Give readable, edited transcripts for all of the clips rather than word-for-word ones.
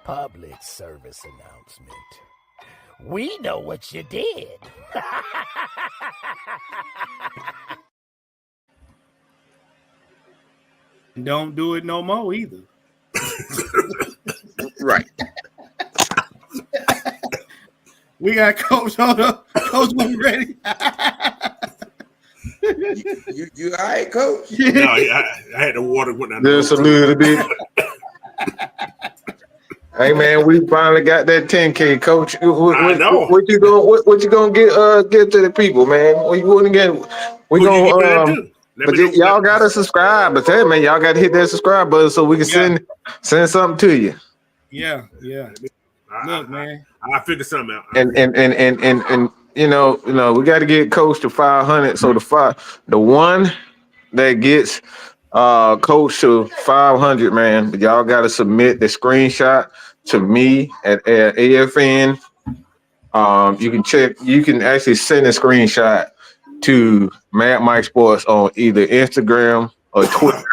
Public service announcement. We know what you did. Don't do it no more either. Right. We got Coach on up. Coach, we ready? you all right, Coach? No, I had the water went down. Just a little bit. Hey man, we finally got that 10K, Coach. I know. What you gonna get to the people, man? What you gonna get? We gonna but y'all gotta subscribe. But tell man, y'all gotta hit that subscribe button so we can send something to you. Yeah. Look, man, I figured something out. And you know, we got to get Coach to 500. So the one that gets Coach to 500, man, but y'all got to submit the screenshot to me at AFN. You can actually send a screenshot to Mad Mike Sports on either Instagram or Twitter,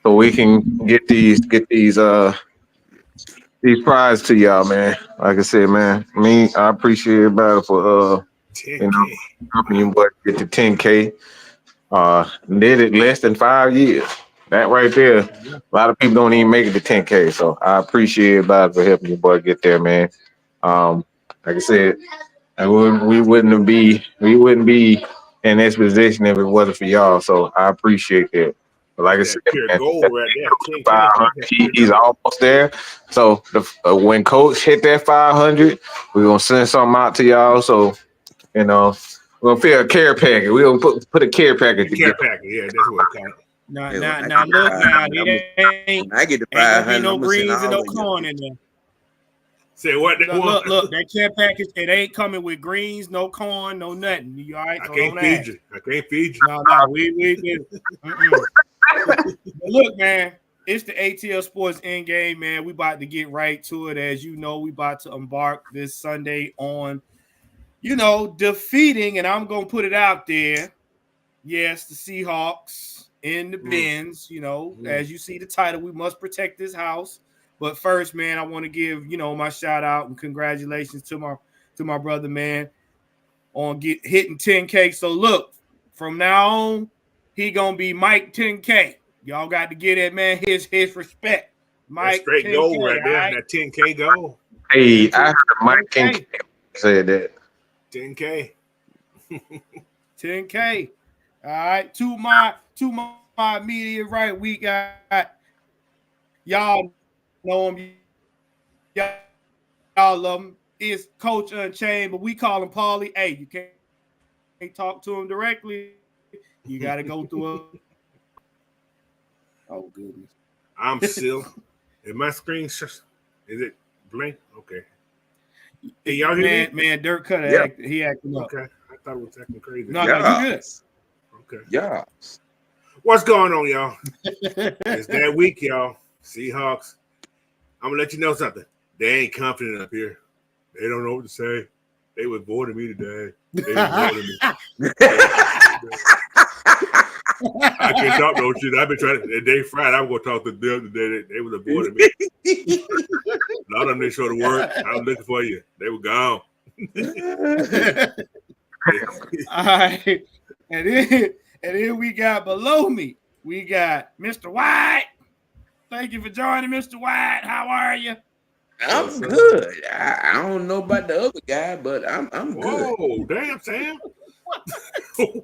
so we can get these prizes to y'all, man. Like I said, man, I appreciate it for helping you boys get to 10K. Did it less than 5 years. That right there, a lot of people don't even make it to 10K. So I appreciate it for helping you boy get there, man. Like I said, we wouldn't be in this position if it wasn't for y'all. So I appreciate that. But like I said, man, he's almost there. So when Coach hit that 500, we're gonna send something out to y'all. So we're gonna fill a care package. We're gonna put a care package together. Care package, yeah, that's what it counts. Now look, I get the 500. Ain't gonna be no greens and no corn in there. Say what? Look, that care package, it ain't coming with greens, no corn, no nothing. You all right? I can't feed you. No, we look, man, it's the ATL Sports End Game, man. We about to get right to it. As you know, we about to embark this Sunday on, defeating, and I'm going to put it out there, yes, the Seahawks in the bins. As you see the title, we must protect this house. But first, man, I want to give, my shout out and congratulations to my brother, man, on hitting 10K. So look, from now on, he gonna be Mike 10K. Y'all got to get it, man. His respect. Mike, that's straight 10K, goal right there. Right? That 10K goal. Hey, I heard Mike 10K said that. 10K. 10K. All right. To my immediate right, we got y'all know him. Y'all love him. It's Coach Unchained, but we call him Paulie. Hey, you can't talk to him directly. You got to go through a... Oh, goodness. I'm still... Is my screen... Is it blank? Okay. Hey, y'all hear me? Man, Dirk Cutter, he acting up. Okay. I thought it was acting crazy. No, you good. Okay. Yeah. What's going on, y'all? It's that week, y'all. Seahawks. I'm going to let you know something. They ain't confident up here. They don't know what to say. They was bored me today. They was bored me. I can't talk no shit. I've been trying to. They Friday, I'm going to talk to them today. They was bored me. A lot of them didn't show the work. I was looking for you. They were gone. All right. And then we got below me. We got Mr. White. Thank you for joining, Mr. White. How are you? I'm good. I don't know about the other guy, but I'm good. Whoa, damn, Sam.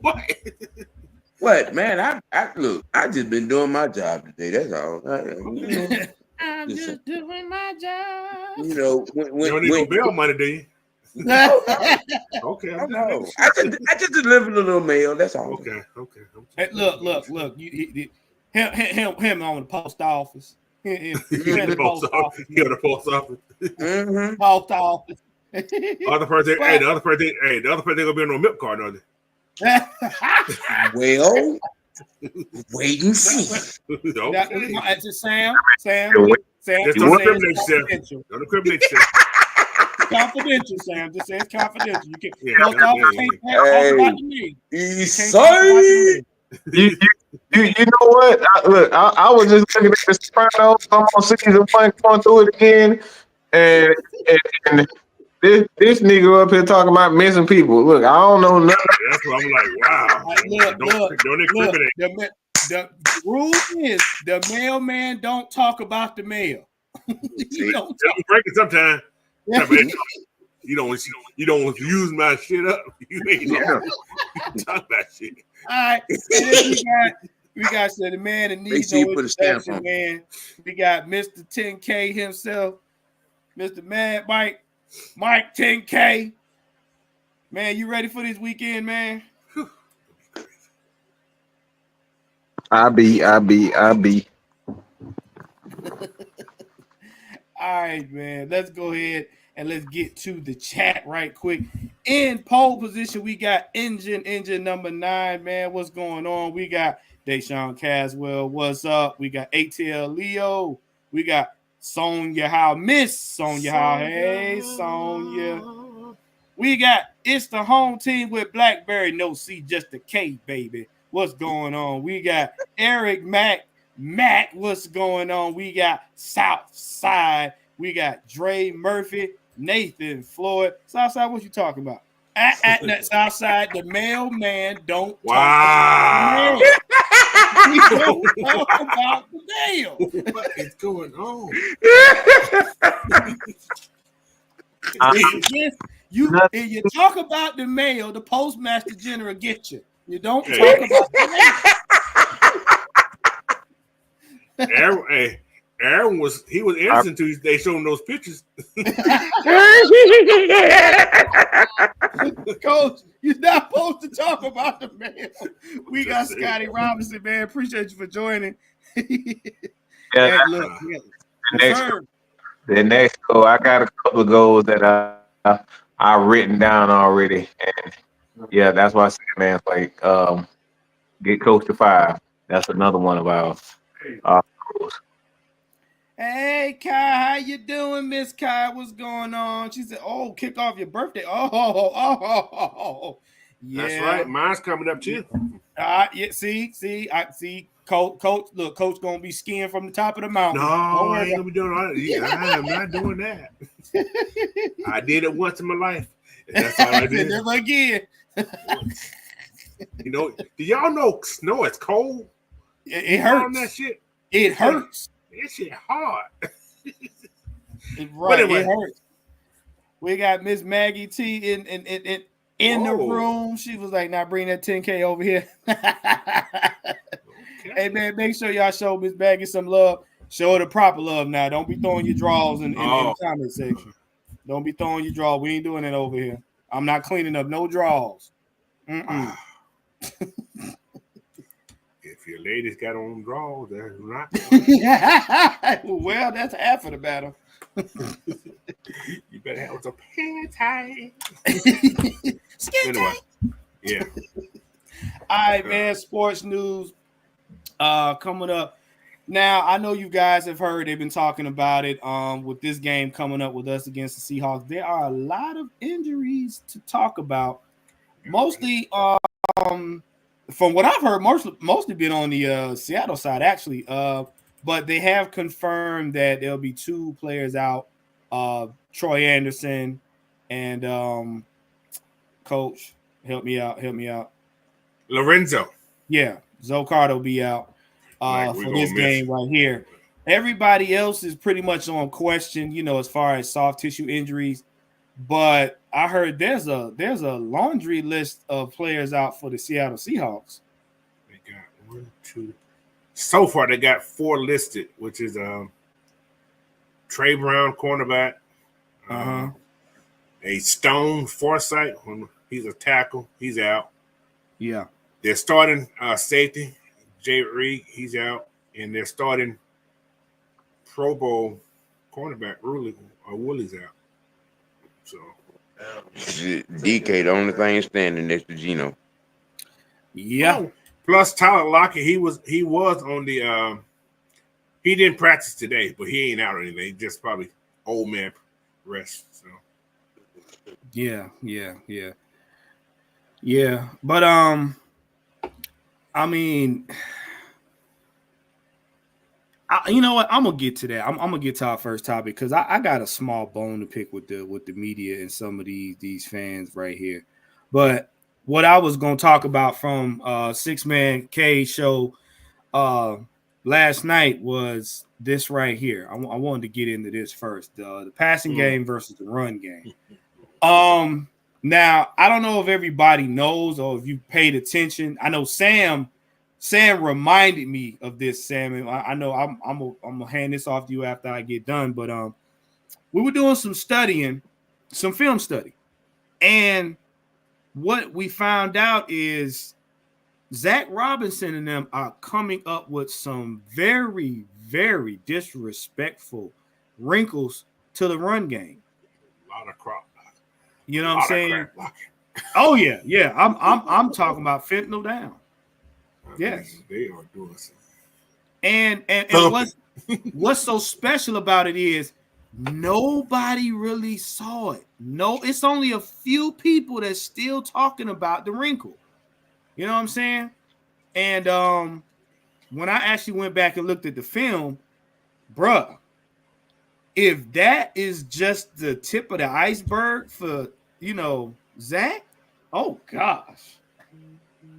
What? What, man? I look. I just been doing my job today. That's all. I'm just doing my job. You don't need no bail money, do you? Okay. I just delivered a little mail. That's all. Okay. Hey, look. Him on the post office. The post office. Mm-hmm. Post office. The other person gonna be on no milk card, are they? Well, wait and see. Okay. That's just Sam. Don't incriminate yourself. Confidential, Sam. Just say it's confidential. You can't. You know what? I was just looking at the Sopranos. I'm on season 1, going through it again. and, and this nigga up here talking about missing people. Look, I don't know nothing. That's what I'm like. Wow. Don't incriminate. The rule is the mailman don't talk about the mail. You don't break it sometime. You don't use my shit up. You ain't talk about shit. All right. We got the man that needs no introduction, man. We got Mr. 10K himself, Mr. Mad Mike 10K. Man, you ready for this weekend, man? I be. All right, man. Let's go ahead and let's get to the chat right quick. In pole position, we got engine number 9, man. What's going on? We got Deshaun Caswell. What's up? We got ATL Leo. We got Sonya Howe. Miss Sonya Howe. Hey, Sonya. We got It's the Home Team with Blackberry. No C, just a K, baby. What's going on? We got Eric Mac. What's going on? We got Southside. We got Dre Murphy, Nathan Floyd. Southside, what you talking about? At that Southside, the mailman don't talk about the mail. We don't talk about the mail. What is going on? If you talk about the mail, the postmaster general gets you. You don't talk about the mail. Aaron was innocent until they showed him those pictures. Coach, you're not supposed to talk about the mail. We got Scotty Robinson, man. Appreciate you for joining. The next goal, I got a couple of goals that I've written down already, and yeah, that's why I said, man, like get Coach to 5. That's another one of our goals. Hey, Kai, how you doing, Miss Kai? What's going on? She said, "Oh, kick off your birthday." Oh, yeah. That's right. Mine's coming up too. Yeah. See. Coach, look, Coach gonna be skiing from the top of the mountain. No, I ain't gonna be doing all that. I am not doing that. I did it once in my life. That's all I did. Never again. You know, do y'all know snow is cold? It hurts. That shit. It hurts. That shit hard. Right, anyway. It hurts. We got Miss Maggie T in the room. She was like, "Now bring that 10K over here." Okay. Hey man, make sure y'all show Miss Maggie some love. Show her the proper love now. Don't be throwing your drawers in the comment section. Don't be throwing your drawers. We ain't doing it over here. I'm not cleaning up no drawers. If your ladies got on drawers, they're not. Well, that's half of the battle. You better have some pants high. Anyway, yeah. All right, man. Sports news coming up. Now, I know you guys have heard they've been talking about it with this game coming up with us against the Seahawks. There are a lot of injuries to talk about. Mostly, from what I've heard, mostly been on the Seattle side, actually. But they have confirmed that there'll be 2 players out, Troy Anderson and Coach, help me out. Lorenzo. Yeah, Zocard will be out for this game right here. Everybody else is pretty much on question, as far as soft tissue injuries. But I heard there's a laundry list of players out for the Seattle Seahawks. They got 1, 2. So far, they got 4 listed, which is Trey Brown, cornerback. A Stone Forsythe, he's a tackle. He's out. Yeah. They're starting safety, Jay Reed, he's out. And they're starting Pro Bowl cornerback, Wooley's out. So DK, the only thing standing next to Geno. Yeah. Oh, plus Tyler Lockett, he was on the he didn't practice today, but he ain't out or anything. He just probably old man rest. So yeah. But I mean, You know what? I'm gonna get to that. I'm gonna get to our first topic because I got a small bone to pick with the media and some of these fans right here. But what I was gonna talk about from Six Man K show last night was this right here. I wanted to get into this first. The passing game versus the run game. Now I don't know if everybody knows or if you paid attention. I know Sam reminded me of this, Sam, and I know I'm gonna hand this off to you after I get done. But we were doing some studying, some film study, and what we found out is Zach Robinson and them are coming up with some very, very disrespectful wrinkles to the run game. A lot of crop. You know what I'm saying? Oh yeah. I'm talking about fentanyl down. Yes, they are doing something. And what's so special about it is nobody really saw it. No, it's only a few people that's still talking about the wrinkle. You know what I'm saying? And when I actually went back and looked at the film, bruh, if that is just the tip of the iceberg for, Zach, oh gosh,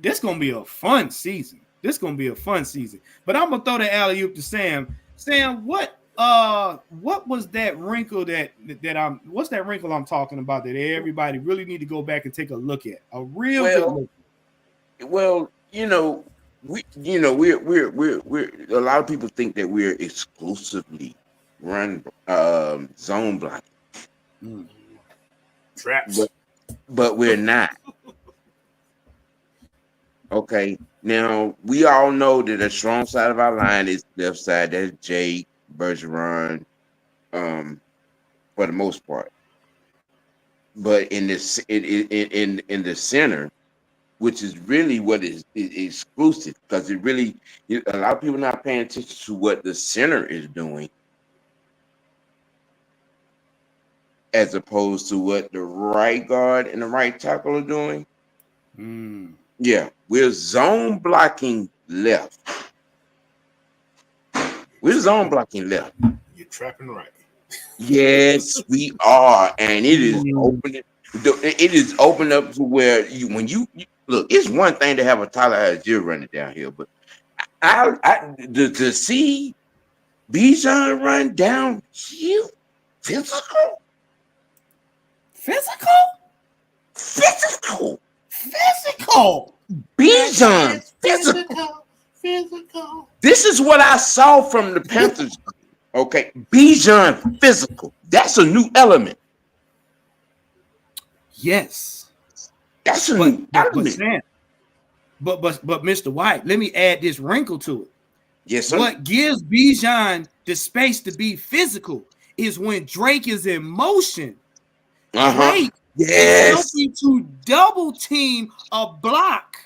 this gonna be a fun season. But I'm gonna throw the alley-oop to Sam. Sam, what was that wrinkle what's that wrinkle I'm talking about that everybody really need to go back and take a look at? A real good look. Well, we're a lot of people think that we're exclusively run zone blocking. Traps. But we're not. Okay. Now we all know that the strong side of our line is left side. That's Jake, Bergeron, for the most part. But in this in the center, which is really what is exclusive, because it really a lot of people not paying attention to what the center is doing, as opposed to what the right guard and the right tackle are doing. Yeah, we're zone blocking left. We're zone blocking left. You're trapping right. Yes, we are, and it is opening. It is open up to where when you look. It's one thing to have a Tyler Algier running down here, but to see Bijan run down here, physical. Bijan, physical. This is what I saw from the Panthers. Okay, Bijan, physical. That's a new element. Yes, that's a new element. Sam, but Mr. White, let me add this wrinkle to it. Yes, sir. What gives Bijan the space to be physical is when Drake is in motion. Drake is looking to double team a block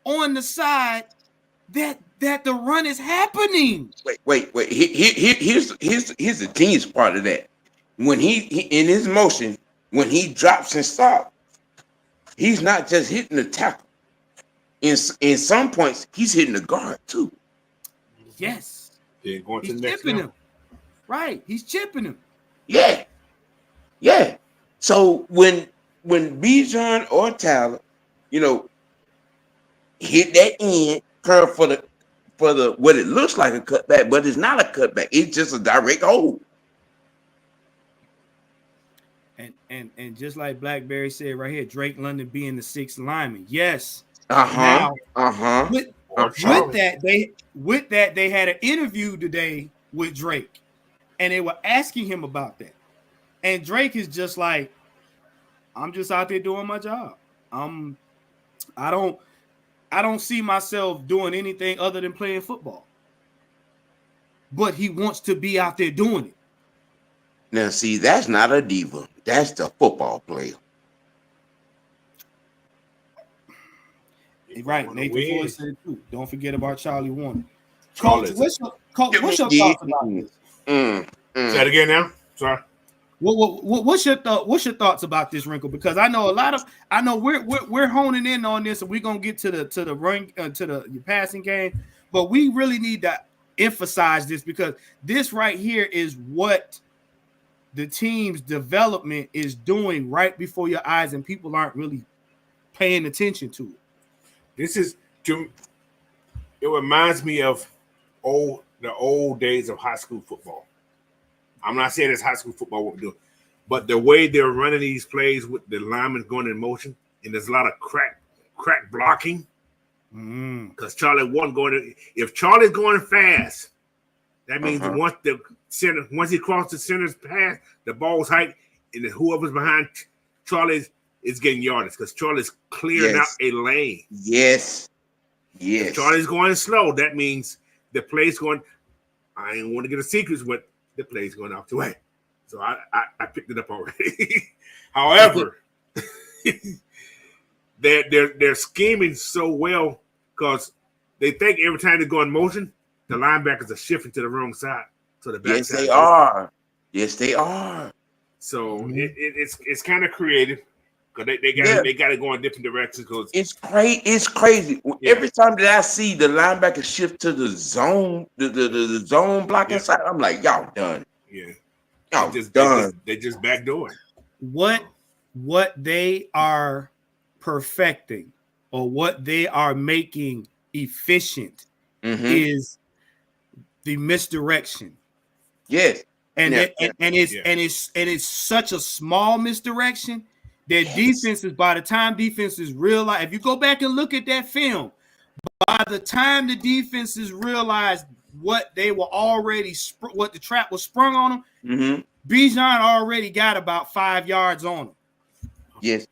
on the side that the run is happening. Wait. Here's the genius part of that. When he in his motion, when he drops and stops, he's not just hitting the tackle. In some points, he's hitting the guard too. Yes. Yeah, going to he's the next chipping now. him. Right. He's chipping him. Yeah. So when Bijan or Tyler, hit that end curve for the what it looks like a cutback, but it's not a cutback. It's just a direct hold. And just like Blackberry said right here, Drake London being the sixth lineman. Yes. With that, they had an interview today with Drake, and they were asking him about that. And Drake is just like, I'm just out there doing my job. I don't see myself doing anything other than playing football. But he wants to be out there doing it. Now, see, that's not a diva. That's the football player. Right. Nathan Floyd said it too. Don't forget about Charlie Warner. Coach, what's your thoughts about this? Say that again now. Sorry. What's your thoughts about this wrinkle? Because I know we're honing in on this, and we're gonna get to the run to the passing game, but we really need to emphasize this because this right here is what the team's development is doing right before your eyes, and people aren't really paying attention to it. This is it reminds me of the old days of high school football. I'm not saying it's high school football what we're doing, but the way they're running these plays with the linemen going in motion, and there's a lot of crack blocking. Because if Charlie's going fast, that means once he crosses the center's path, the ball's height, and then whoever's behind Charlie is getting yardage because Charlie's clearing out a lane. Yes. If Charlie's going slow, that means the play's going. I ain't want to get a secret, but the play's going out the way. So I picked it up already. However, they're scheming so well because they think every time they go in motion, the linebackers are shifting to the wrong side. So the back yes, side they are. Yes, they are. So it's kind of creative because they got to go in different directions. Because it's crazy. Yeah. Every time that I see the linebacker shift to the zone, the zone blocking side, I'm like, y'all done. Yeah, y'all done. They just backdoor. What they are perfecting or what they are making efficient is the misdirection. Yes. And it's such a small misdirection that defenses, by the time defenses realize, if you go back and look at that film, by the time the defenses realized what they were already, what the trap was sprung on them, Bijan already got about 5 yards on him. Yes.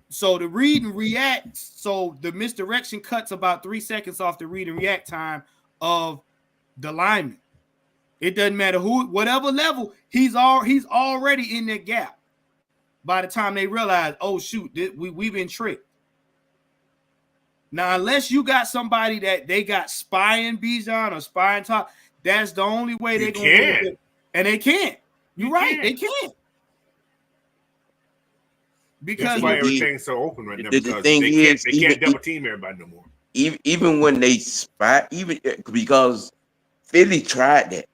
So the read and react, so the misdirection cuts about 3 seconds off the read and react time of the lineman. It doesn't matter whatever level, he's already in that gap. By the time they realize, oh shoot, we've been tricked. Now, unless you got somebody that they got spying Bijan or spying top, that's the only way they're going to do it. And they can't. You're right, they can't. Because that's why everything's so open right now. Because they can't double team everybody no more. Even when they spy, because Philly tried that.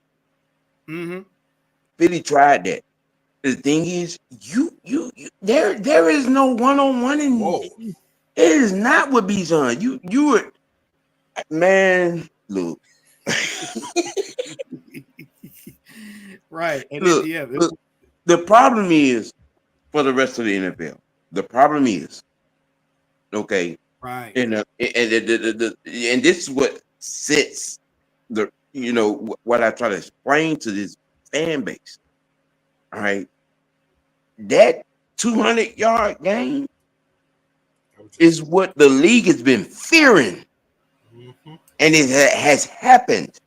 Philly tried that. The thing is, there is no one-on-one in. It is not with Bijan. You were, man. Look, right. And look, the problem is for the rest of the NFL. The problem is, okay, right, and this is what sets the what I try to explain to this fan base. All right, that 200-yard game is what the league has been fearing, and it has happened.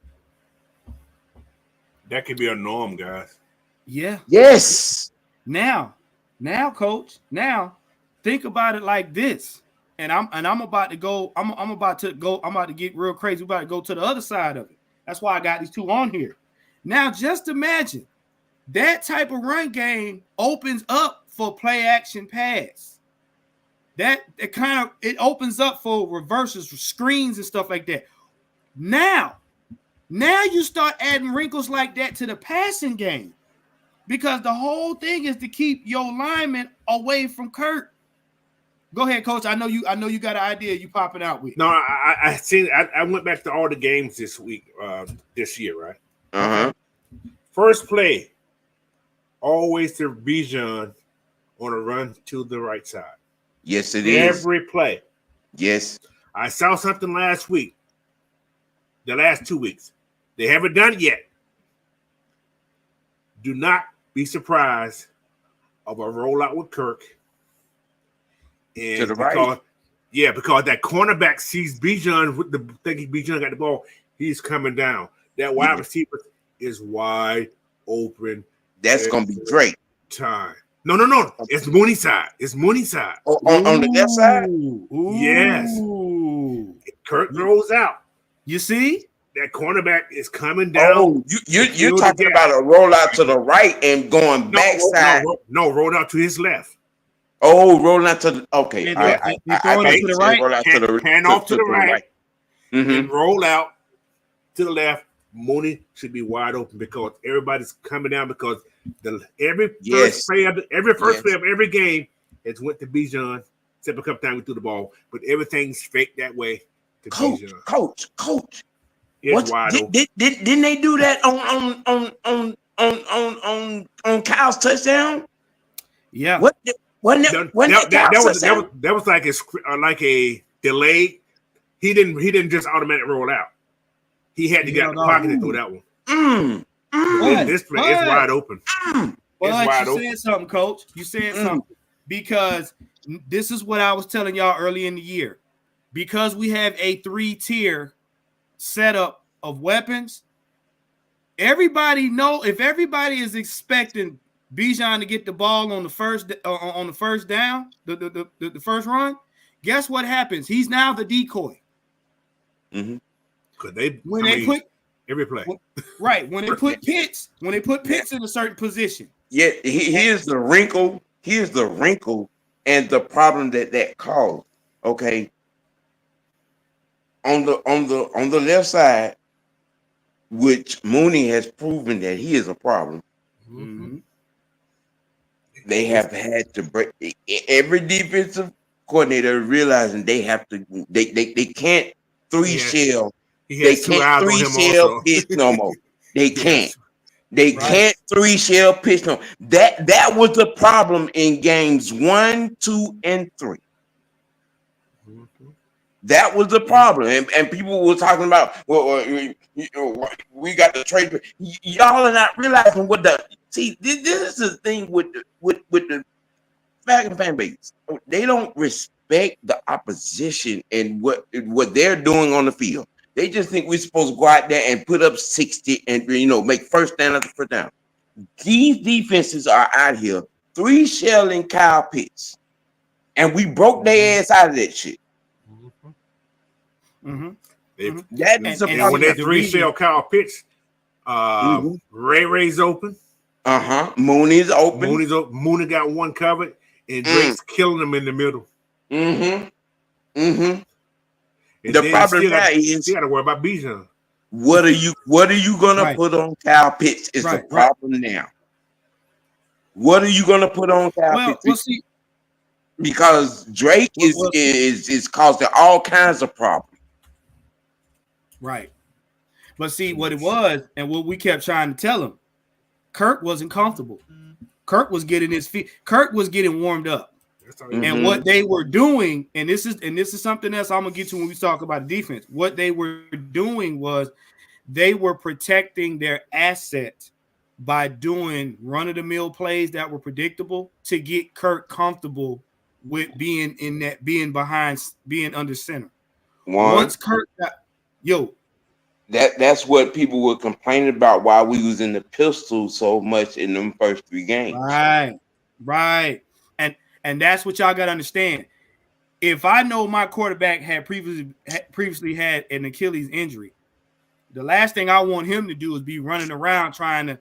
That could be a norm, guys. Yeah. Yes. Now, coach. Now, think about it like this. And I'm about to go. I'm about to get real crazy. We're about to go to the other side of it. That's why I got these two on here. Now, just imagine that type of run game opens up for play action pass. It opens up for reverses, for screens and stuff like that. Now you start adding wrinkles like that to the passing game, because the whole thing is to keep your lineman away from Kurt. Go ahead, coach. I know you got an idea you popping out with. No, I went back to all the games this week, this year, right? First play, always to Bijan on a run to the right side. Yes, it is. Every play. Yes. I saw something last week. The last 2 weeks. They haven't done it yet. Do not be surprised of a rollout with Kirk. And to the right. Because that cornerback sees Bijan with the thinking Bijan got the ball, he's coming down. That wide receiver is wide open. That's gonna be great. Time. No. It's Mooney side. Oh, on the left side? Ooh. Yes. Kirk rolls out. You see? That cornerback is coming down. Oh, you're talking about a rollout to the right and going backside. No, roll out to his left. Oh, rolling out to the okay. I to the right. Hand off to the right. And roll out to the left. Mooney should be wide open because everybody's coming down because every first play of every game has went to Bijan. Except a couple times we threw the ball, but everything's fake that way to Bijan. Coach. It's wide open. Didn't they do that on Kyle's touchdown? Yeah. That was like a delay. He didn't just automatic roll out. He had to get out the pocket and throw that one. This play is wide open. But you said something, Coach. You said something because this is what I was telling y'all early in the year. Because we have a 3-tier setup of weapons, everybody know if everybody is expecting Bijan to get the ball on the first down, the first run, guess what happens? He's now the decoy. Mm-hmm. Because they put every play. When they put Pitts in a certain position. Yeah, here's the wrinkle. Here's the wrinkle and the problem that caused. Okay. On the left side, which Mooney has proven that he is a problem. Mm-hmm. They have had to break every defensive coordinator realizing they have to they can't shell. They can't 3-shell pitch no more. They can't. They can't 3-shell pitch no more. That was the problem in games 1, 2, and 3. That was the problem, and people were talking about, well, we got the trade. Y'all are not realizing what this is the thing with the Falcons fan base. They don't respect the opposition and what they're doing on the field. They just think we're supposed to go out there and put up 60 and make first down after first down. These defenses are out here 3-shelling Kyle Pitts, and we broke their ass out of that shit. Mm-hmm. That is a problem. When they 3-shell Kyle Pitts, Ray's open. Mooney's open. Mooney got one covered, and Drake's killing him in the middle. The problem now is you got to worry about Bijan. What are you gonna put on Kyle Pitts? Is the problem now? What are you gonna put on Kyle Pitts? We'll see. Because Drake is causing all kinds of problems. Right. But see what it was, and what we kept trying to tell him, Kirk wasn't comfortable. Kirk was getting his feet. Kirk was getting warmed up. And what they were doing, and this is something else I'm gonna get to when we talk about defense. What they were doing was they were protecting their asset by doing run-of-the-mill plays that were predictable to get Kirk comfortable with being under center. Once Kirk got that's what people were complaining about why we was in the pistol so much in them first 3 games. Right. And that's what y'all got to understand. If I know my quarterback had previously had an Achilles injury, the last thing I want him to do is be running around trying to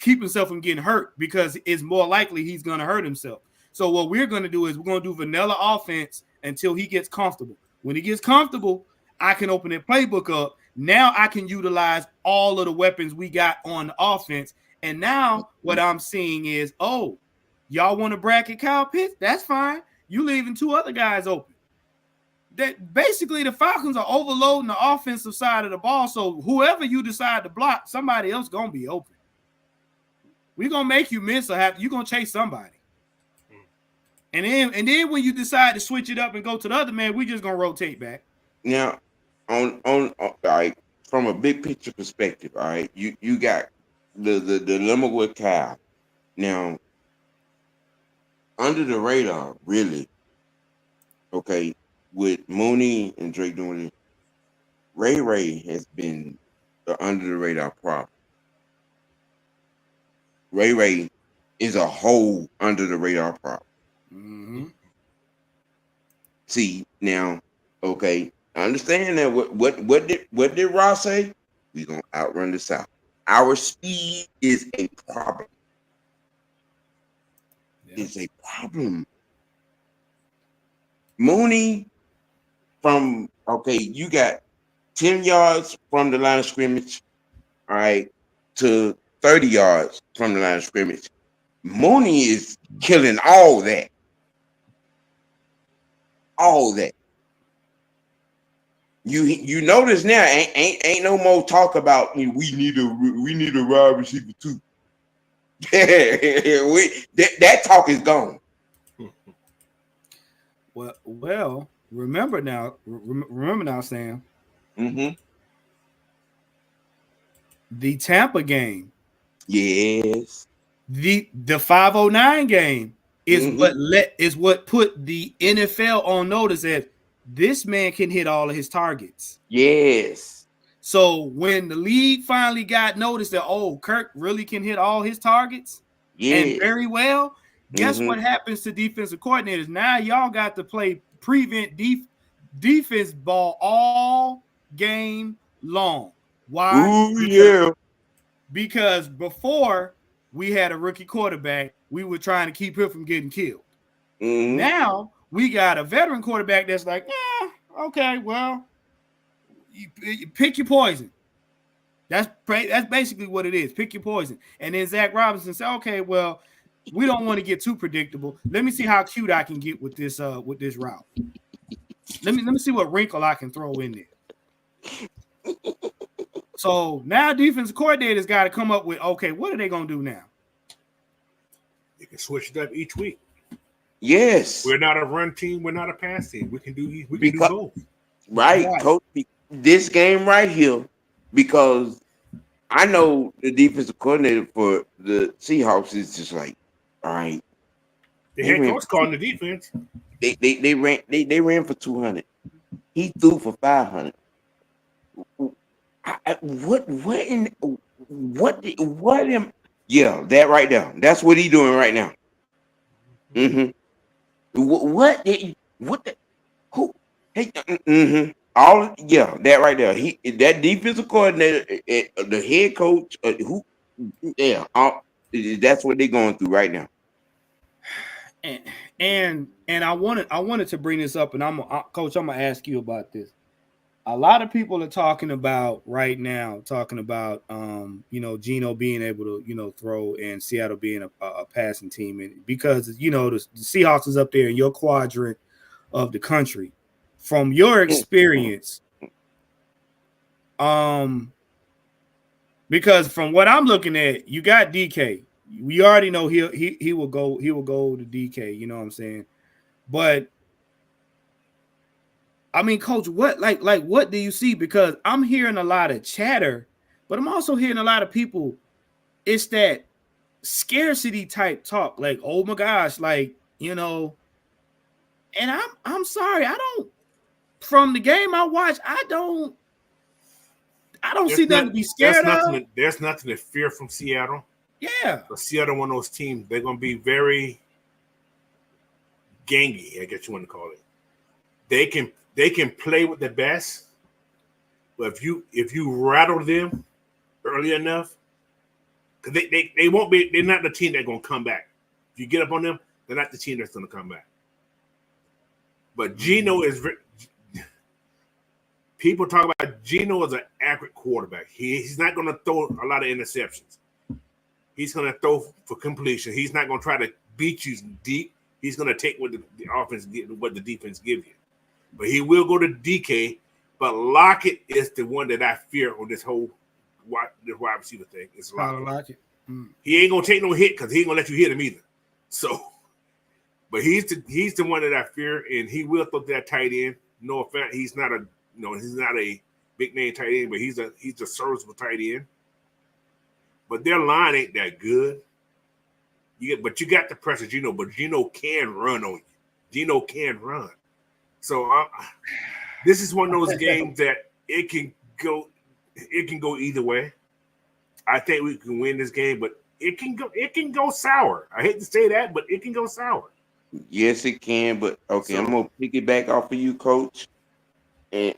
keep himself from getting hurt, because it's more likely he's going to hurt himself. So what we're going to do is we're going to do vanilla offense until he gets comfortable. When he gets comfortable, I can open that playbook up. Now I can utilize all of the weapons we got on the offense. And now what I'm seeing is, y'all want to bracket Kyle Pitts? That's fine. You leaving 2 other guys open. That basically the Falcons are overloading the offensive side of the ball. So whoever you decide to block, somebody else gonna be open. We're gonna make you miss or you're gonna chase somebody. And then when you decide to switch it up and go to the other man, we just gonna rotate back. Now, on from a big picture perspective, all right, you got the dilemma with Kyle. Now, under the radar, really, okay, with Mooney and Drake doing it, Ray has been the under the radar problem. Ray is a whole under the radar problem. Mm-hmm. See, now, okay, I understand that. What did Ross say? We're gonna outrun the South. Our speed is a problem. It's a problem. Mooney you got 10 yards from the line of scrimmage, all right, to 30 yards from the line of scrimmage. Mooney is killing all that. All that. You notice now ain't no more talk about we need a wide receiver too. that talk is gone. Well, remember now, Sam. Mm-hmm. The Tampa game, Yes. the 509 game is what put the NFL on notice that this man can hit all of his targets. Yes. So when the league finally got notice that Kirk really can hit all his targets and very well, guess what happens to defensive coordinators? Now y'all got to play prevent defense ball all game long. Why? Because before we had a rookie quarterback, we were trying to keep him from getting killed. Now we got a veteran quarterback that's like, okay, well, you pick your poison. That's basically what it is. Pick your poison. And then Zach Robinson said, okay, well, we don't want to get too predictable. Let me see how cute I can get with this route. Let me see what wrinkle I can throw in there. So now defensive coordinators got to come up with, okay, what are they going to do now? They can switch it up each week. Yes. We're not a run team. We're not a pass team. We can do both. Right. Coach, this game right here, because I know the defensive coordinator for the Seahawks is just like, all right. The head coach calling the defense. They ran for 200. He threw for 500. Yeah, that right there. That's what he doing right now. That right there. That defensive coordinator, the head coach, that's what they're going through right now. And I wanted to bring this up, and Coach, I'm gonna ask you about this. A lot of people are talking about Geno being able to throw and Seattle being a passing team, and because the Seahawks is up there in your quadrant of the country. From your experience, because from what I'm looking at, you got DK. We already know he will go to DK. You know what I'm saying? But I mean, Coach, what what do you see? Because I'm hearing a lot of chatter, but I'm also hearing a lot of people. It's that scarcity type talk, like, oh my gosh, like, and I'm sorry, I don't. From the game I watch, I don't see nothing to be scared of. There's nothing to fear from Seattle. Yeah, but Seattle, one of those teams, they're going to be very gangy, I guess you want to call it. They can play with the best, but if you rattle them early enough, because they won't be, they're not the team that's going to come back. If you get up on them, they're not the team that's going to come back. But Geno is. People talk about Geno as an accurate quarterback. He's not going to throw a lot of interceptions. He's going to throw for completion. He's not going to try to beat you deep. He's going to take what the offense what the defense gives you. But he will go to DK. But Lockett is the one that I fear on this whole wide receiver thing. It's Lockett. He ain't going to take no hit because he ain't going to let you hit him either. So, but he's the one that I fear, and he will throw that tight end. No offense, he's not a big name tight end, but he's a serviceable tight end. But their line ain't that good. But you got the pressure, Geno. But Geno can run on you. Geno can run. So this is one of those games that it can go either way. I think we can win this game, but it can go sour. I hate to say that, but it can go sour. Yes, it can. But okay, I'm gonna pick it back off of you, Coach. And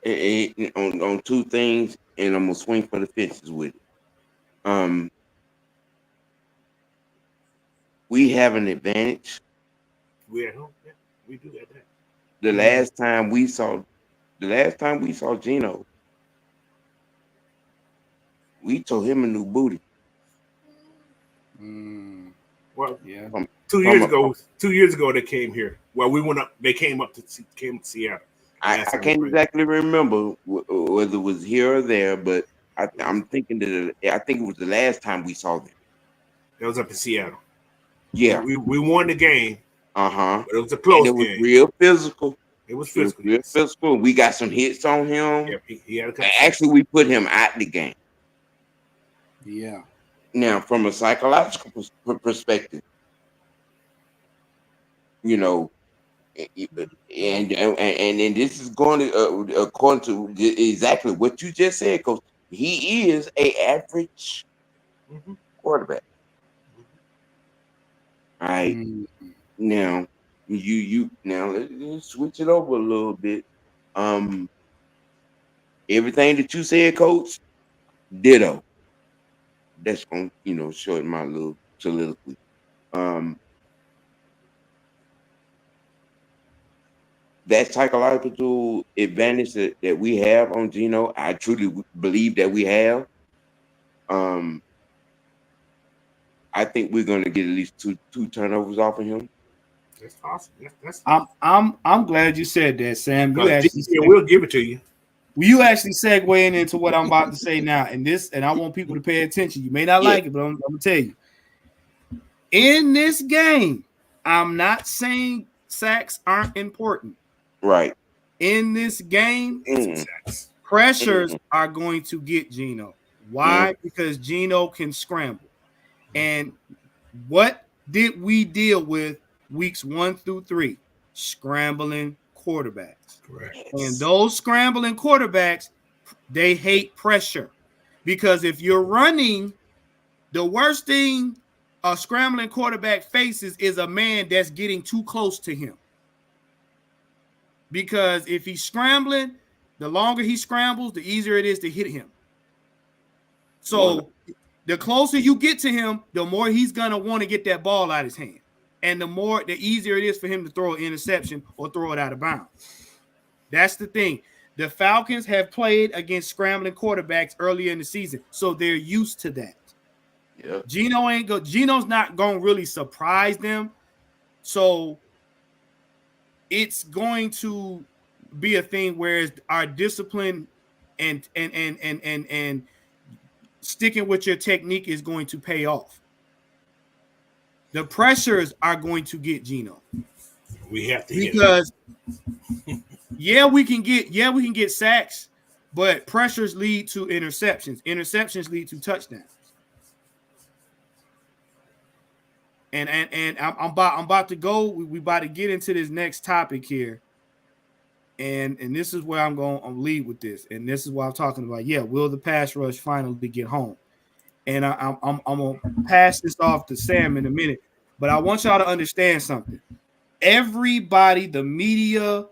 on two things, and I'm gonna swing for the fences with it. We have an advantage. We at home, yeah, we do have that. The last time we saw Geno, we told him a new booty. Well, Yeah. 2 years ago. 2 years ago, they came here. Well, we went up. They came to Seattle. I can't exactly remember whether it was here or there, but I'm thinking that I think it was the last time we saw them. It was up in Seattle. Yeah, we won the game. But it was a close game. It was real physical. It was physical. Real physical. We got some hits on him. Yeah, he had a couple. Actually, we put him out the game. Yeah. Now, from a psychological perspective, you know, and then this is going to according to exactly what you just said, Coach. He is an average quarterback. All right. Now you now let's switch it over a little bit. Everything that you said, Coach, ditto. That's gonna shorten my little soliloquy. That psychological advantage that we have on Geno, I truly believe that we have. I think we're gonna get at least two turnovers off of him. That's awesome. That's I'm glad you said that, Sam. You actually we'll give it to you. You actually segueing into what I'm about to say now, and I want people to pay attention. You may not like it, but I'm gonna tell you. In this game, I'm not saying sacks aren't important. Right. In this game, pressures are going to get Geno. Why? Because Geno can scramble. And what did we deal with weeks 1 through 3? Scrambling quarterbacks. Correct. And those scrambling quarterbacks, they hate pressure. Because if you're running, the worst thing a scrambling quarterback faces is a man that's getting too close to him. Because if he's scrambling, the longer he scrambles, the easier it is to hit him. So the closer you get to him, the more he's going to want to get that ball out of his hand. And the easier it is for him to throw an interception or throw it out of bounds. That's the thing. The Falcons have played against scrambling quarterbacks earlier in the season, so they're used to that. Yeah. Geno's not going to really surprise them. So it's going to be a thing where our discipline and sticking with your technique is going to pay off. The pressures are going to get Geno. We have to because we can get sacks, but pressures lead to interceptions. Interceptions lead to touchdowns. And I'm about to go. We about to get into this next topic here, and this is where I'm going to lead with this, and this is what I'm talking about. Yeah, will the pass rush finally get home? And I'm gonna pass this off to Sam in a minute, but I want y'all to understand something. Everybody, the media,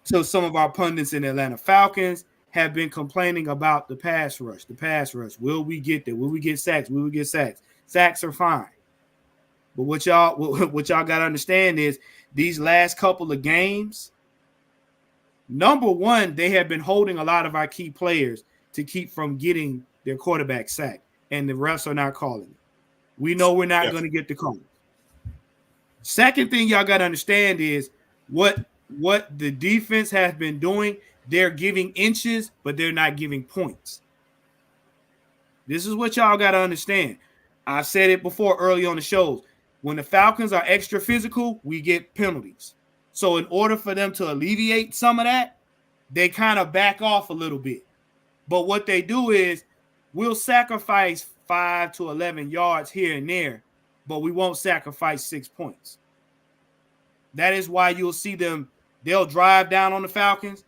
to some of our pundits in Atlanta Falcons have been complaining about the pass rush. The pass rush. Will we get there? Will we get sacks? Will we get sacks? Sacks are fine. But what y'all got to understand is these last couple of games, number one, they have been holding a lot of our key players to keep from getting their quarterback sacked, and the refs are not calling it. We know we're not going to get the call. Second thing y'all got to understand is what the defense has been doing. They're giving inches, but they're not giving points. This is what y'all got to understand. I said it before early on the shows. When the Falcons are extra physical, we get penalties. So in order for them to alleviate some of that, they kind of back off a little bit. But what they do is we'll sacrifice 5 to 11 yards here and there, but we won't sacrifice 6 points. That is why you'll see them. They'll drive down on the Falcons,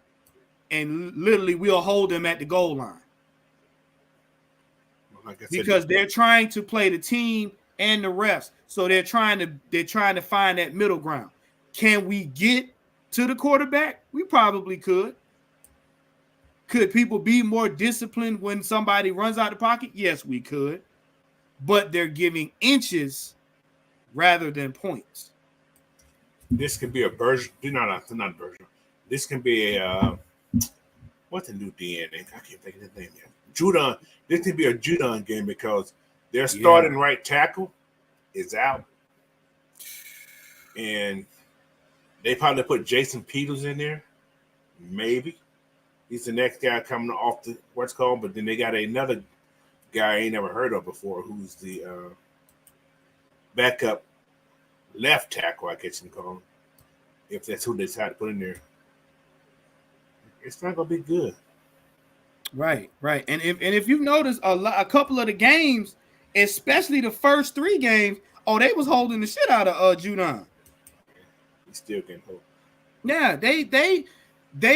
and literally we'll hold them at the goal line. Because they're trying to play the team and the refs. So they're trying to find that middle ground. Can we get to the quarterback? We probably could. Could people be more disciplined when somebody runs out the pocket? Yes, we could. But they're giving inches rather than points. This could be a version. Not a version. This can be a what's the new DNA? I can't think of the name yet. Judon. This could be a Judon game because their starting right tackle is out, and they probably put Jason Peters in there. Maybe he's the next guy coming off the what's called, but then they got another guy I ain't never heard of before, who's the backup left tackle, I guess you can call him, if that's who they decide to put in there. It's not gonna be good. Right. And if you've noticed a couple of the games, especially the first 3 games, they was holding the shit out of Judon. He still can hold. Yeah, they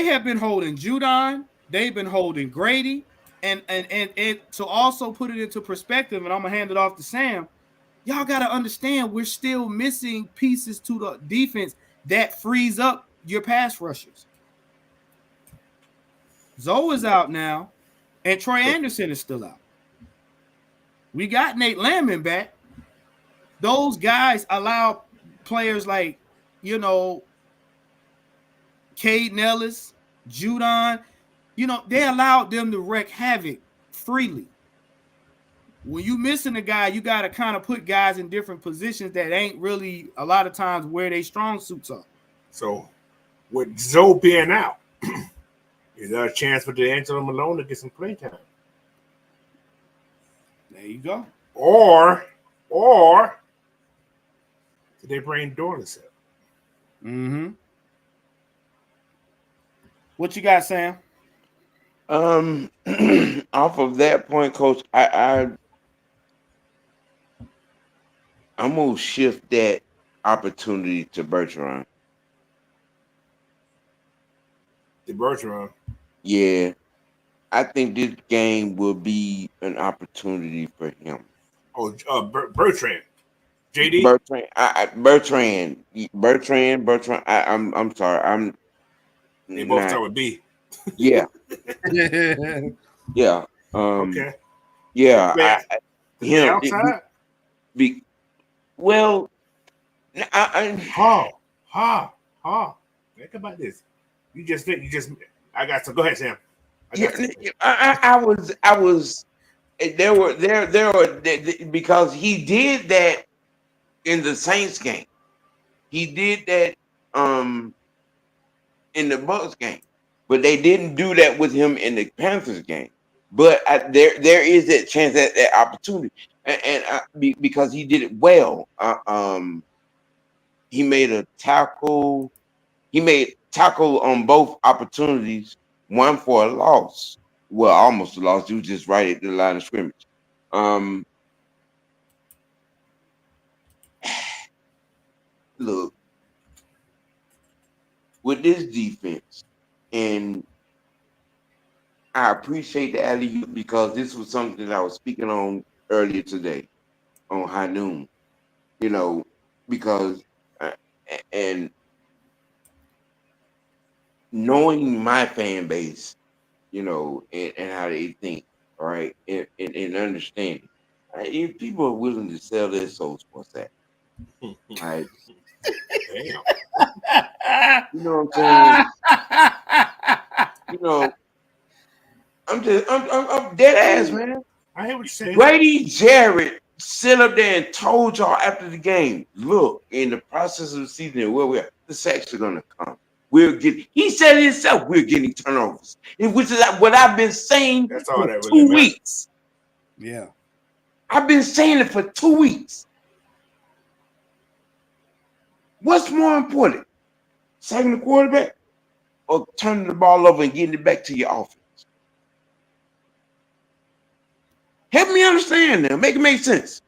have been holding Judon. They've been holding Grady, and to also put it into perspective, and I'm gonna hand it off to Sam. Y'all gotta understand we're still missing pieces to the defense that frees up your pass rushers. Zoe is out now, and Troy Anderson is still out. We got Nate Landman back. Those guys allow players like, Cade Nellis, Judon, they allowed them to wreak havoc freely. When you missing a guy, you got to kind of put guys in different positions that ain't really a lot of times where they strong suits are. So with Zoe being out, is there a chance for D'Angelo Malone to get some play time? There you go. Or did they bring Dorless up? Mm-hmm. What you got, Sam? Off of that point, Coach, I'm gonna shift that opportunity to Bergeron. The Bergeron. Yeah, I think this game will be an opportunity for him. Oh, Bertrand. JD? Bertrand. I'm sorry. They both start with B. Yeah. Yeah. Okay. Yeah. Him. Outside? Think about this. I got some. Go ahead, Sam. I was. There were because he did that in the Saints game. He did that in the Bucks game, but they didn't do that with him in the Panthers game. But there is that chance, that opportunity, because he did it well. He made a tackle. He made tackle on both opportunities. One for a loss. Well, almost a loss. He was just right at the line of scrimmage. Look, with this defense, and I appreciate the alley-oop because this was something that I was speaking on earlier today on High Noon. Because and knowing my fan base, and how they think, all right, and understanding. If people are willing to sell their souls for that, right? Damn. You know what I'm saying? I'm dead ass, man. I hear what you're saying. Grady Jarrett sit up there and told y'all after the game, look, in the process of the season where we're at, the sacks are gonna come. He said it himself, we're getting turnovers, which is what I've been saying for 2 weeks. Yeah. I've been saying it for 2 weeks. What's more important? Sacking the quarterback or turning the ball over and getting it back to your offense? Help me understand now. Make it make sense.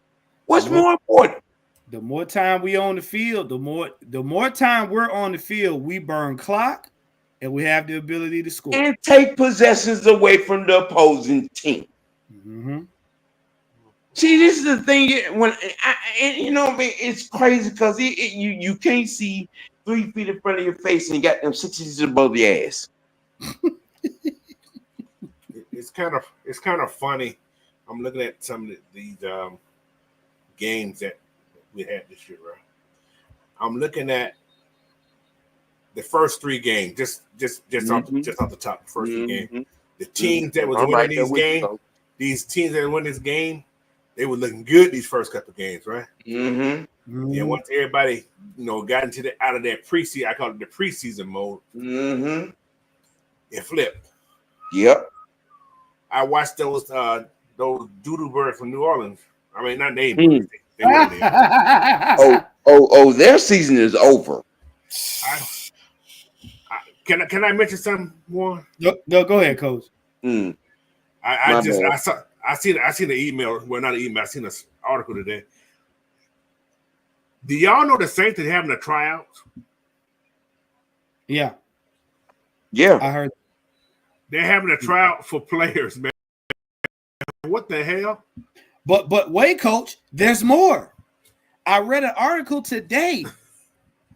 What's more important? The more time we on the field, the more time we're on the field, we burn clock and we have the ability to score. And take possessions away from the opposing team. Mm-hmm. See, this is the thing. It's crazy because you can't see 3 feet in front of your face and you got them 6 inches above your ass. It's kind of funny. I'm looking at some of these games that we had this year, right? I'm looking at the first 3 games, just off the top, the first 3 games. The teams that was I'm winning right there these with you, games, Coach. these teams that won this game, they were looking good these first couple of games, right? Mm-hmm. And once everybody, got into out of that preseason, I call it the preseason mode, Mm-hmm. it flipped. Yep. I watched those doodle birds from New Orleans. I mean, not named Mm. birds. They weren't there. Their season is over. Can I mention something more? No, go ahead, Coach. Mm. I seen an email. Well, not an email. I seen an article today. Do y'all know the Saints are having a tryout? Yeah, Yeah. I heard. They're having a tryout for players, man. What the hell? But wait, Coach, there's more. I read an article today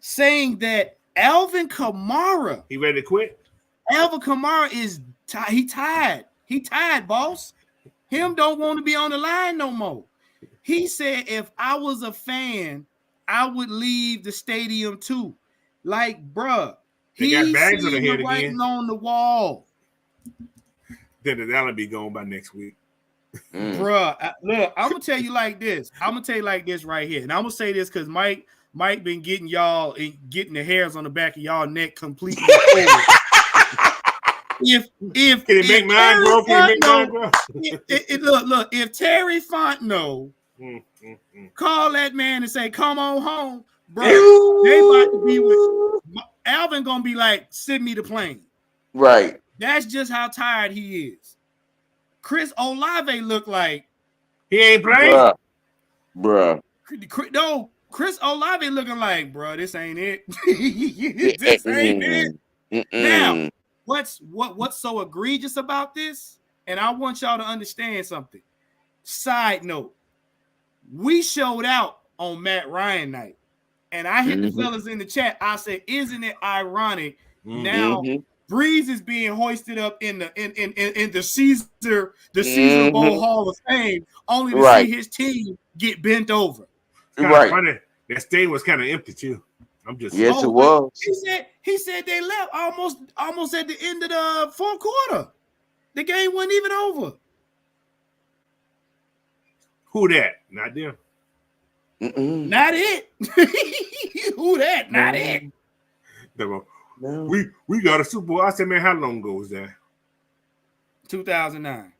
saying that Alvin Kamara. He ready to quit? Alvin Kamara is he tired. He tired, boss. Him don't want to be on the line no more. He said, if I was a fan, I would leave the stadium too. Like, bruh, They got he's bags on seeing the the head writing again. on the wall. Then that'll be gone by next week. Bruh, look, I'm gonna tell you like this. I'm gonna tell you like this right here, and I'm gonna say this because Mike been getting y'all and getting the hairs on the back of y'all neck completely forward. If Can it make mine grow? Can it make mine grow? Look, if Terry Fontenot call that man and say, "Come on home," bro, they about to be with Alvin. Gonna be like, "Send me the plane." Right. That's just how tired he is. Chris Olave looked like he ain't playing. Bruh. No, Chris Olave looking like, bro, this ain't it. This ain't it. Now, what's so egregious about this? And I want y'all to understand something. Side note, we showed out on Matt Ryan night, and I hit the fellas in the chat. I said, "Isn't it ironic now?" Breeze is being hoisted up in the Caesar Bowl Hall of Fame, only to see his team get bent over. Right. Funny. That stadium was kind of empty too. I'm just it was. He said they left almost at the end of the fourth quarter. The game wasn't even over. Who that? Not them. Not it. Who that? Not it. No. We got a Super Bowl. I said, man, how long ago was that? 2009.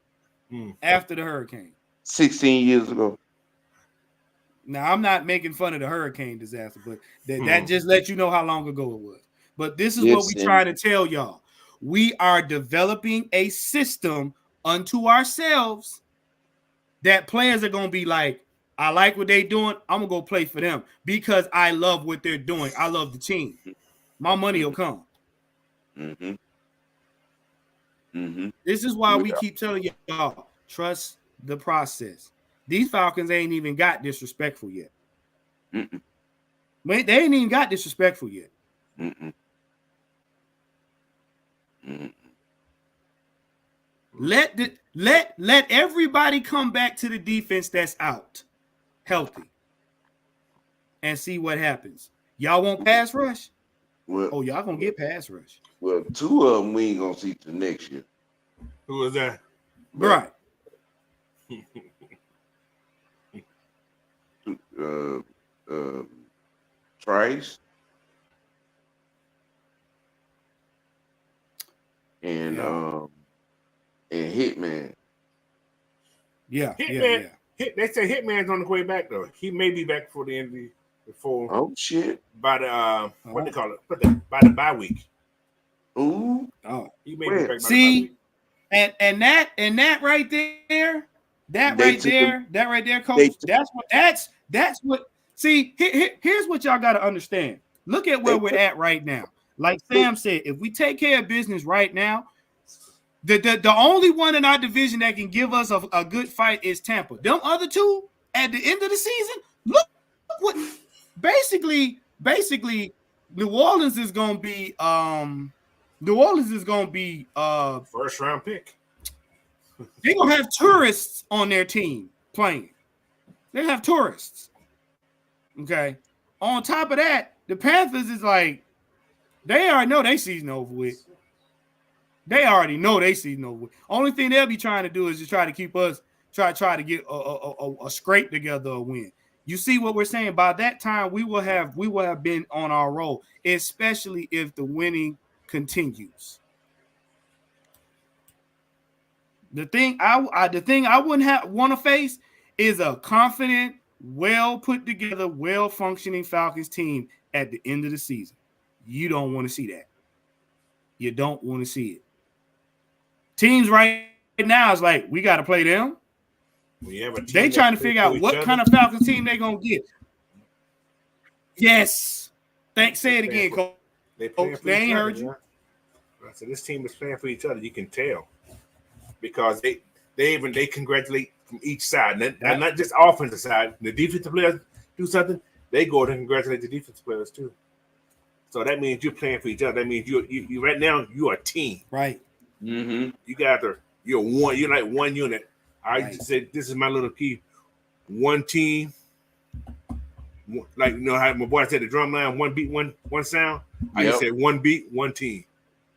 After the hurricane. 16 years ago. Now, I'm not making fun of the hurricane disaster, but that just lets you know how long ago it was. But this is what we try to tell y'all. We are developing a system unto ourselves that players are going to be like, I like what they're doing. I'm going to go play for them because I love what they're doing. I love the team. My money will come. This is why we keep telling y'all, trust the process. These Falcons ain't even got disrespectful yet. They ain't even got disrespectful yet. Let everybody come back to the defense that's out, healthy, and see what happens. Y'all want pass rush? Well, y'all gonna get pass rush. Well, two of them we ain't gonna see till next year. Who was that? Right. Trice and Hitman. Yeah. They say Hitman's on the way back though. He may be back before the end of before. Oh shit! By the what they call it? By the bye week. Ooh. Oh, he may be back by the bye see, week. and that right there, that right there, coach. That's what. See, here's what y'all got to understand. Look at where we're at right now. Like Sam said, if we take care of business right now, the only one in our division that can give us a good fight is Tampa. Them other two at the end of the season, look what basically New Orleans is gonna be first round pick. They're gonna have tourists on their team playing. They have tourists. Okay. On top of that, the Panthers is like they already know their season over with. They already know they see no win. Only thing they'll be trying to do is just try to keep us try to get a scrape together a win. You see what we're saying? By that time, we will have been on our roll, especially if the winning continues. The thing I wouldn't want to face is a confident, well put together, well functioning Falcons team at the end of the season. You don't want to see that. You don't want to see it. Teams right now is like, we got to play them. They trying to figure out what kind of Falcons team they're going to get. Yes. Say it again, Coach. They ain't heard you. I said this team is playing for each other. You can tell because they congratulate from each side, and not just offensive side. The defensive players do something, they go to congratulate the defensive players too. So that means you're playing for each other. That means you right now you are a team, right? Mm-hmm. You're one. You're like one unit. I just said this is my little key. One team, like you know how my boy said the drum line, one beat, one sound. Yep. I just said one beat, one team,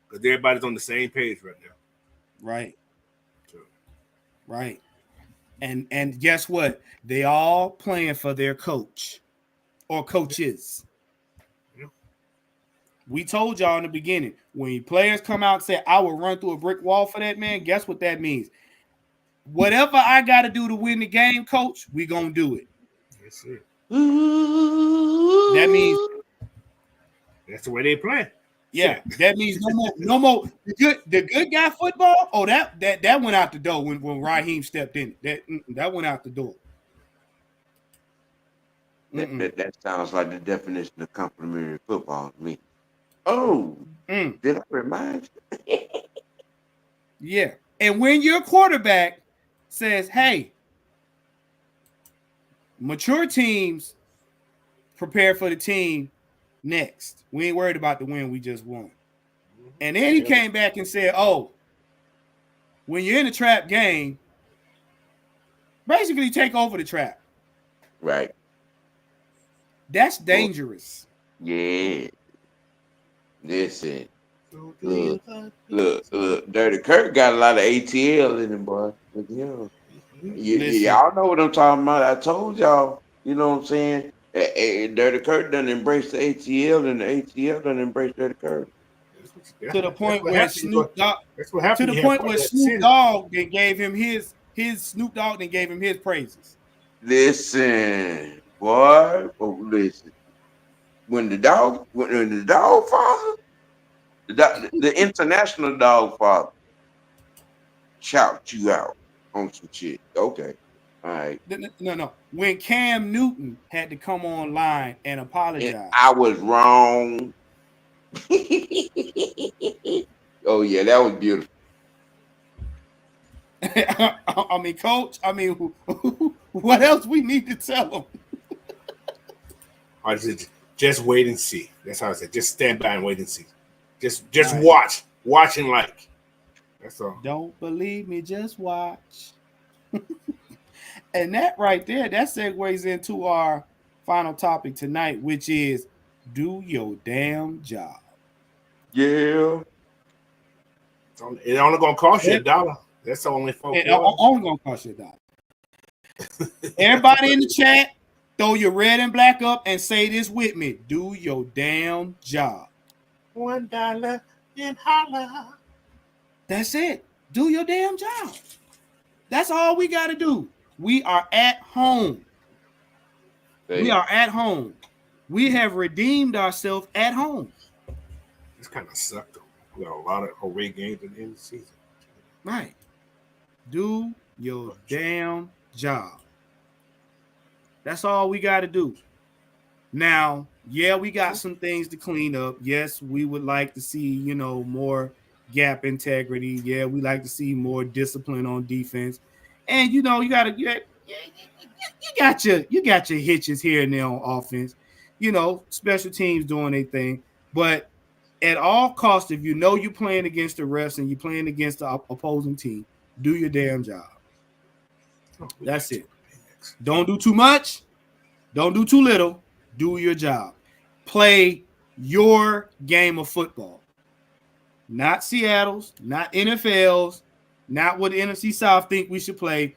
because everybody's on the same page right now. Right. So. Right. And guess what? They all playing for their coach or coaches. Yep. We told y'all in the beginning when players come out and say I will run through a brick wall for that man. Guess what that means? Whatever I got to do to win the game, coach, we gonna do it. That's it. That means that's the way they play. Yeah, that means no more. The good guy football. Oh, that went out the door when Raheem stepped in. That went out the door. That sounds like the definition of complimentary football to me. Oh, did I remind you? Yeah, and when your quarterback says, "Hey, mature teams prepare for the team next. We ain't worried about the win we just won." And then he came back and said, "Oh, when you're in a trap game, basically take over the trap." Right. That's dangerous. Yeah. Listen. Look. Dirty Kirk got a lot of ATL in him, boy. Look at him. Y'all know what I'm talking about. I told y'all, you know what I'm saying? Dirty Kirk done embrace the ATL, and the ATL done embrace Dirty Kirk. To the point where Snoop Dogg. To the point where Snoop Dogg then gave him his Snoop Dogg then gave him his praises. Listen, boy. Listen. When the dog father, the international dog father, shout you out on some shit. Okay. All right. No. When Cam Newton had to come online and apologize. And I was wrong. Oh, yeah, that was beautiful. I mean, Coach, what else we need to tell them? I just wait and see. That's how I said. Just stand by and wait and see. Just right. Watch and like. That's all. Don't believe me, just watch. And that right there, that segues into our final topic tonight, which is do your damn job. Yeah. It only gonna cost you $1. That's only $4. Only gonna cost you $1. Everybody in the chat, throw your red and black up and say this with me. Do your damn job. $1 and holla. That's it. Do your damn job. That's all we got to do. We are at home. We are at home. We have redeemed ourselves at home. This kind of sucked, though. We got a lot of away games at the end of the season. Right. Do your damn job. That's all we got to do. Now, yeah, we got some things to clean up. Yes, we would like to see, more gap integrity. Yeah, we like to see more discipline on defense. And you got your hitches here and there on offense. Special teams doing their thing. But at all costs, if you're playing against the refs and you're playing against the opposing team, do your damn job. That's it. Don't do too much. Don't do too little. Do your job. Play your game of football. not Seattle's, not NFL's, not what the NFC South think we should play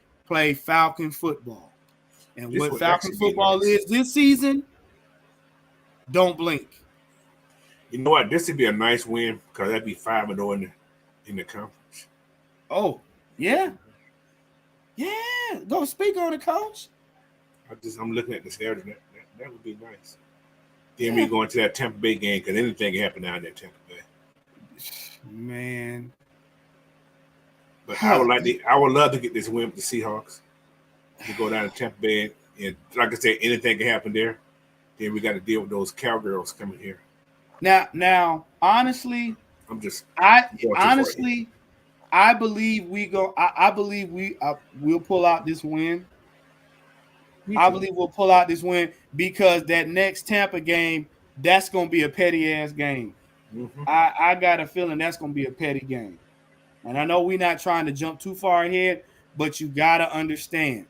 Falcon football. And This what would Falcon actually be football nice. is this season, don't blink. You know what? This would be a nice win because that'd be 5-0 in the conference. Oh, yeah. Yeah. Go speak on it, coach. I'm looking at the schedule. That would be nice. Then we go into that Tampa Bay game because anything can happen down there in Tampa Bay. Man. But I would love to get this win with the Seahawks. To go down to Tampa Bay and like I said, anything can happen there. Then we got to deal with those cowgirls coming here. Now, honestly, I believe we'll pull out this win. I believe we'll pull out this win because that next Tampa game, that's going to be a petty ass game. Mm-hmm. I got a feeling that's going to be a petty game. And I know we're not trying to jump too far ahead, but you got to understand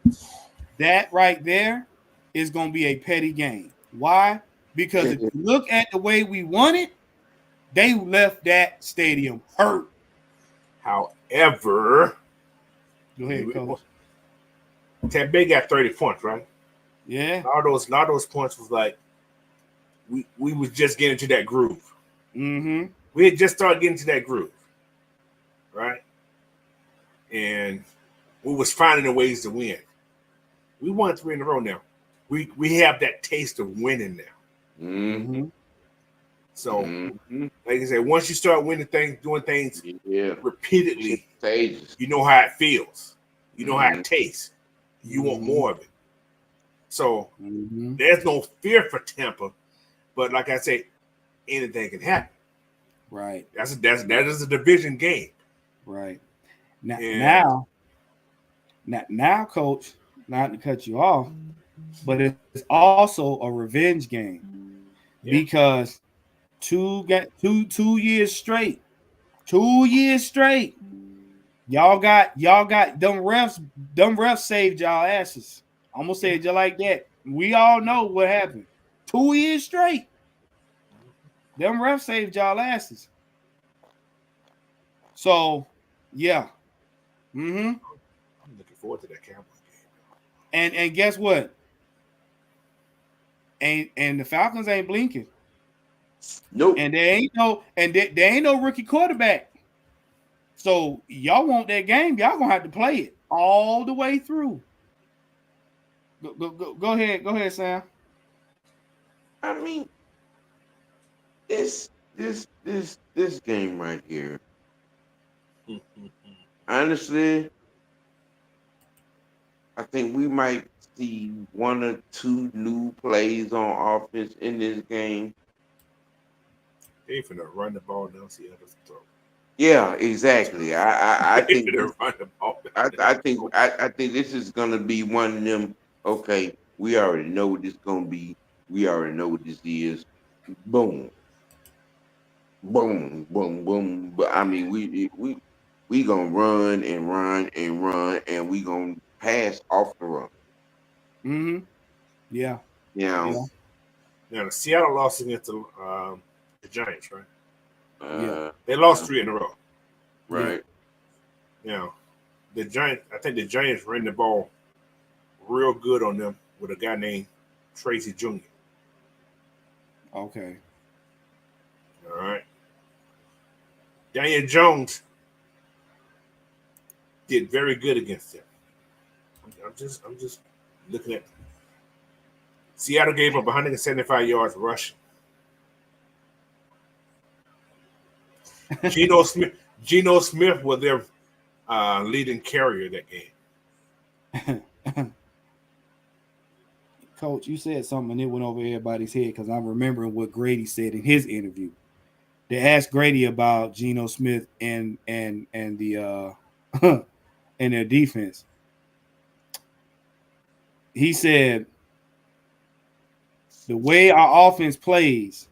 that right there is going to be a petty game. Why? Because if you look at the way we won it, they left that stadium hurt. However, go ahead, coach. Tampa Bay got 30 points, right? Yeah. All those points was like we was just getting to that groove. Mm-hmm. We had just started getting to that groove, right? And we was finding the ways to win. We won 3 in a row now. We have that taste of winning now. Mm-hmm. So, like I said, once you start winning things, doing things repeatedly, you know how it feels. You know how it tastes. You want more of it. So there's no fear for Tampa, but like I say, anything can happen. Right. That is a division game. Right. Now, Coach, not to cut you off, but it's also a revenge game because 2 years straight, y'all got them refs saved y'all asses. I'm gonna say it just like that. We all know what happened. 2 years straight, them refs saved y'all asses. So, yeah. Mm-hmm. I'm looking forward to that Cowboys game. And guess what? And the Falcons ain't blinking. Nope. And there ain't no rookie quarterback. So y'all want that game, y'all gonna have to play it all the way through. Go ahead, Sam. I mean, this game right here. Honestly, I think we might see 1 or 2 new plays on offense in this game. They finna run the ball down Seattle's throat. Yeah, exactly. I think run the ball down. I think this is gonna be one of them. Okay, we already know what this gonna be. We already know what this is. Boom, boom, boom, boom. But I mean, we gonna run and run and run, and we gonna pass off the run. Mm-hmm. Yeah. Now, the Seattle lost against the Giants, right? Yeah. They lost 3 in a row. Right. Now, I think the Giants ran the ball real good on them with a guy named Tracy Jr. Okay. All right. Daniel Jones did very good against them. I'm just looking at Seattle gave up 175 yards rushing. Geno Smith was their leading carrier that game. Coach, you said something and it went over everybody's head because I'm remembering what Grady said in his interview. They asked Grady about Geno Smith and the and their defense. He said the way our offense plays,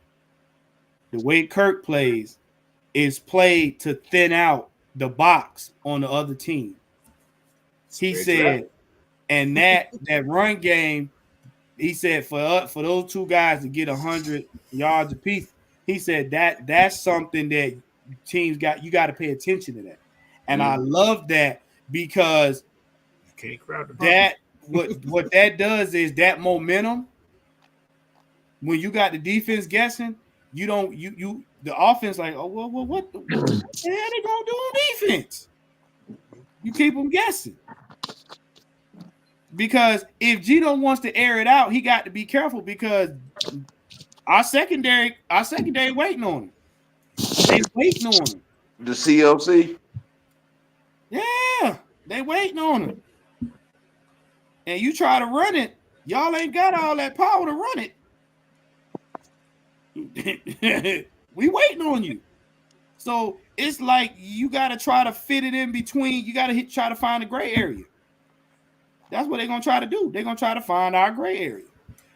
the way Kirk plays, is played to thin out the box on the other team. He said, and that run game, he said for those 2 guys to get 100 yards apiece, he said that's something that teams got to pay attention to that. And I love that because you can't crowd the that what that does is that momentum. When you got the defense guessing, you don't the offense like, oh well what the hell they gonna do on defense? You keep them guessing. Because if Gino wants to air it out, he got to be careful because our secondary waiting on him. They waiting on him. The CLC? Yeah, they waiting on him. And you try to run it, y'all ain't got all that power to run it. We waiting on you. So it's like you got to try to fit it in between. You got to try to find a gray area. That's what they're going to try to do. They're going to try to find our gray area.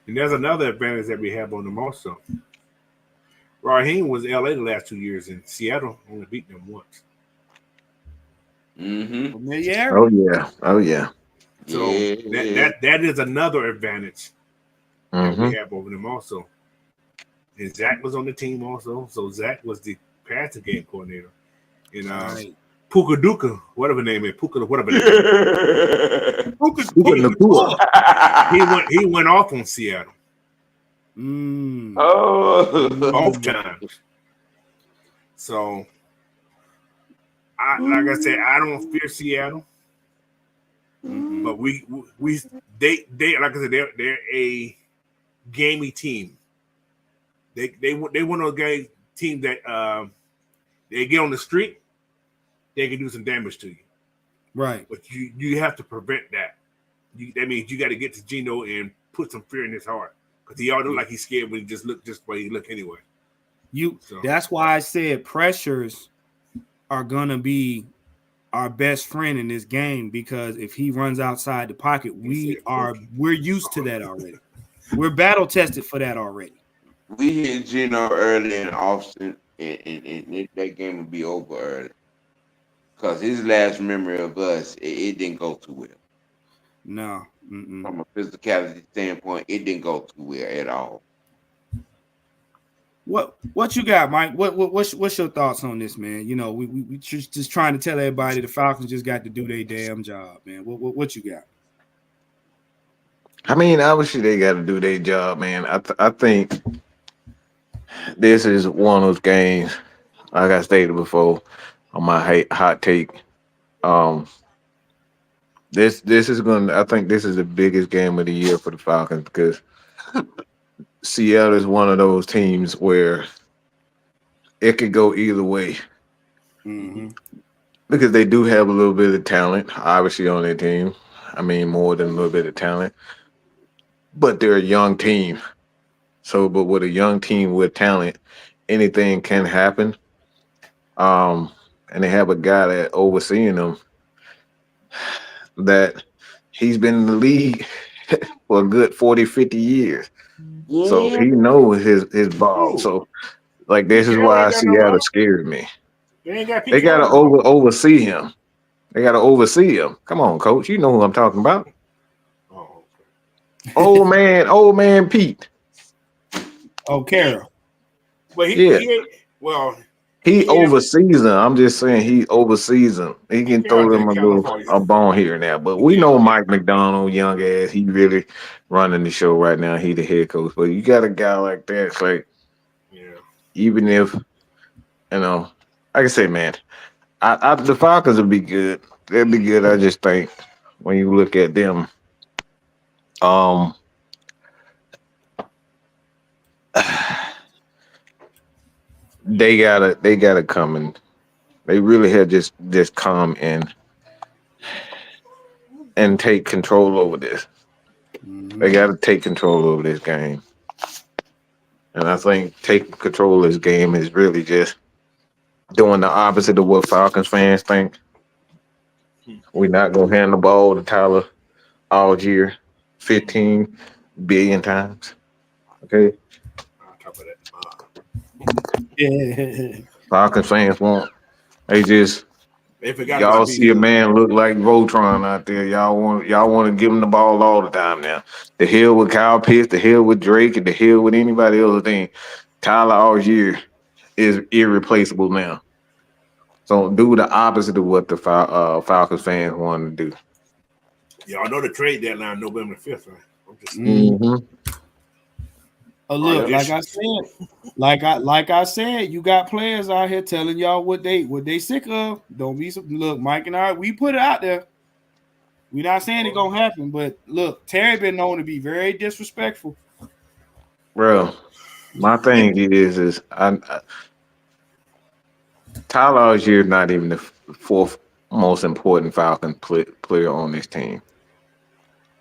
And there's another advantage that we have on them also. Raheem was LA the last 2 years, and Seattle only beat them once. Mm-hmm. Oh yeah. So that is another advantage that we have over them also. And Zach was on the team also. So Zach was the passing game coordinator. And Puka Duka, whatever name is, Puka he went off on Seattle. Both times. So like I said, I don't fear Seattle. But they like I said, they're a gamey team. They one of those teams that they get on the street, they can do some damage to you. Right. But you have to prevent that. That means you got to get to Gino and put some fear in his heart. Because he all look like he's scared when he just look just the way he look anyway. That's why I said pressures are gonna be our best friend in this game, because if he runs outside the pocket, we're used to that already. We're battle tested for that already. We hit Gino early and Austin, and that game would be over early. Because his last memory of us, it didn't go too well. No. From a physicality standpoint, it didn't go too well at all. What you got, Mike? What's your thoughts on this, man? You know, we just trying to tell everybody the Falcons just got to do their damn job, man. What you got? I mean, obviously they got to do their job, man. I think this is one of those games, like I stated before on my hot take. This is I think this is the biggest game of the year for the Falcons, because Seattle is one of those teams where it could go either way. Because they do have a little bit of talent, obviously, on their team. I mean, more than a little bit of talent. But they're a young team. So, but with a young team with talent, anything can happen. And they have a guy that overseeing them that he's been in the league for a good 40, 50 years. Yeah. So he knows his ball. So, like, this is why Seattle scared me. They got to oversee him. They got to oversee him. Come on, coach. You know who I'm talking about. Oh, okay. Old man Pete. Oh, Carroll. But he oversees them. I'm just saying he oversees them. He can throw them a bone here and there. But we know Mike McDonald, young ass, he really running the show right now. He the head coach. But you got a guy like that, it's like, even if, like I say, man, the Falcons will be good. They'll be good. I just think when you look at them, they gotta come and they really have just come and take control over this. They gotta take control over this game. And I think taking control of this game is really just doing the opposite of what Falcons fans think. We're not gonna hand the ball to Tyler Algier 15 billion times. Okay. Falcons fans won't. Y'all see a man look like Voltron out there. Y'all want to give him the ball all the time now. The hell with Kyle Pitts, the hell with Drake, and the hell with anybody else. Thing. Tyler Algier is irreplaceable now. So do the opposite of what the Falcons fans want to do. Y'all know the trade deadline November 5th, right? I'm just Look, like I said, you got players out here telling y'all what they sick of. Don't be look, Mike and I, we put it out there. We're not saying it's gonna happen, but look, Terry been known to be very disrespectful. Bro, my thing is Tyler Algier is not even the fourth most important Falcon player on this team.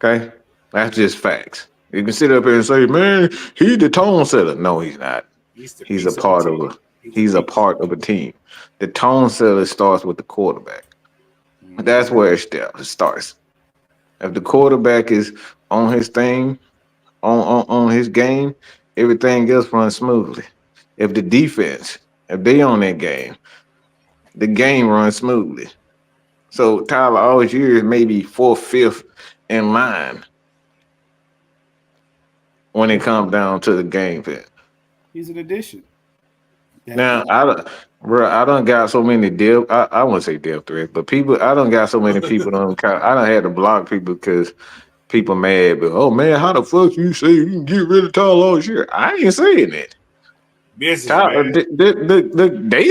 Okay, that's just facts. You can sit up here and say, "Man, he's the tone setter." No, he's not. He's a part of a team. The tone setter starts with the quarterback. That's where it starts. If the quarterback is on his thing, on his game, everything else runs smoothly. If the defense, if they on that game, the game runs smoothly. So Tyler Algier is maybe 4th, 5th in line when it comes down to the game fit. He's an addition. Now I done got so many depth. I wouldn't say depth threats, but people. I done got so many people on. I done had to block people because people mad. But oh man, how the fuck you say you can get rid of Tyler Algier? I ain't saying that. They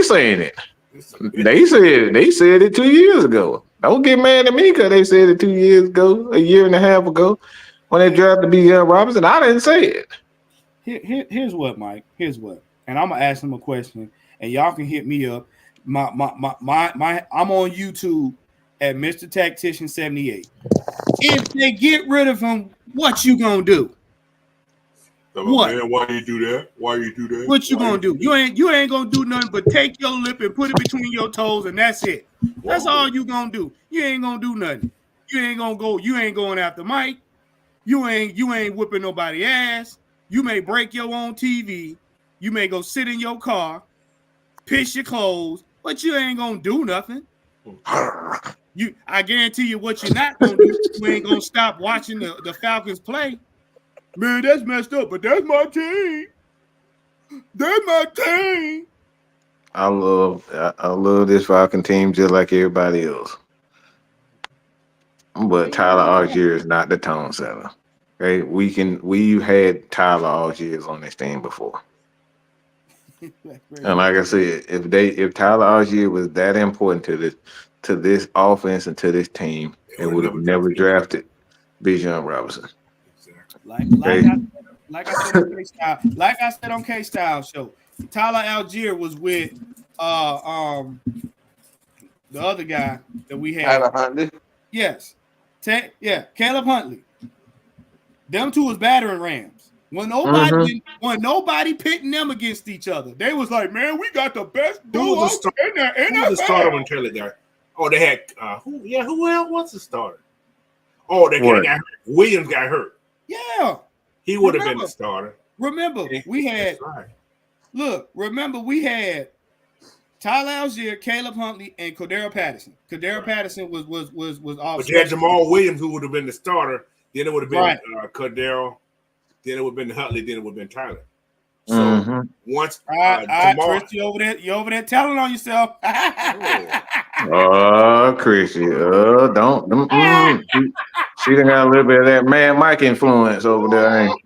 saying it. They said it 2 years ago. Don't get mad at me because they said it 2 years ago, a year and a half ago, when they drafted Bijan Robinson. I didn't say it. Here's what, Mike. Here's what, and I'm gonna ask them a question, and y'all can hit me up. My I'm on YouTube at Mr. Tactician 78. If they get rid of him, what you gonna do? What? Man, why you do that? Why you do that? What you gonna do? You ain't gonna do nothing but take your lip and put it between your toes, and that's it. That's all you gonna do. You ain't gonna do nothing. You ain't gonna go. You ain't going after Mike. You ain't whipping nobody ass. You may break your own TV. You may go sit in your car, piss your clothes, but you ain't gonna do nothing. I guarantee you what you're not gonna do. You ain't gonna stop watching the Falcons play. Man, that's messed up, but that's my team. That's my team. I love this Falcon team just like everybody else. But Tyler Algier is not the tone setter. Okay, we've had Tyler Algier on this team before. And like I said, if Tyler Algier was that important to this offense and to this team, they would have never drafted Bijan Robinson. Like I said on K-Style show, Tyler Algier was with the other guy that we had. Tyler Huntley. Yes. Caleb Huntley. Them two was battering rams. When nobody pitting them against each other, they was like, man, we got the best duo in there. Who was the starter when Taylor got? Oh, they had who else was the starter? Oh, that guy got hurt. Williams got hurt. Yeah. He would have been the starter. Remember, we had Tyler Algier, Caleb Huntley, and Cordero Patterson. Patterson was off. But you had Jamal Williams, who would have been the starter. Then it would have been Cordero. Then it would have been Huntley. Then it would have been Tyler. So once Jamal, Christy, you over there telling on yourself. Christy, don't. She done got a little bit of that Mad Mike influence over there. Ain't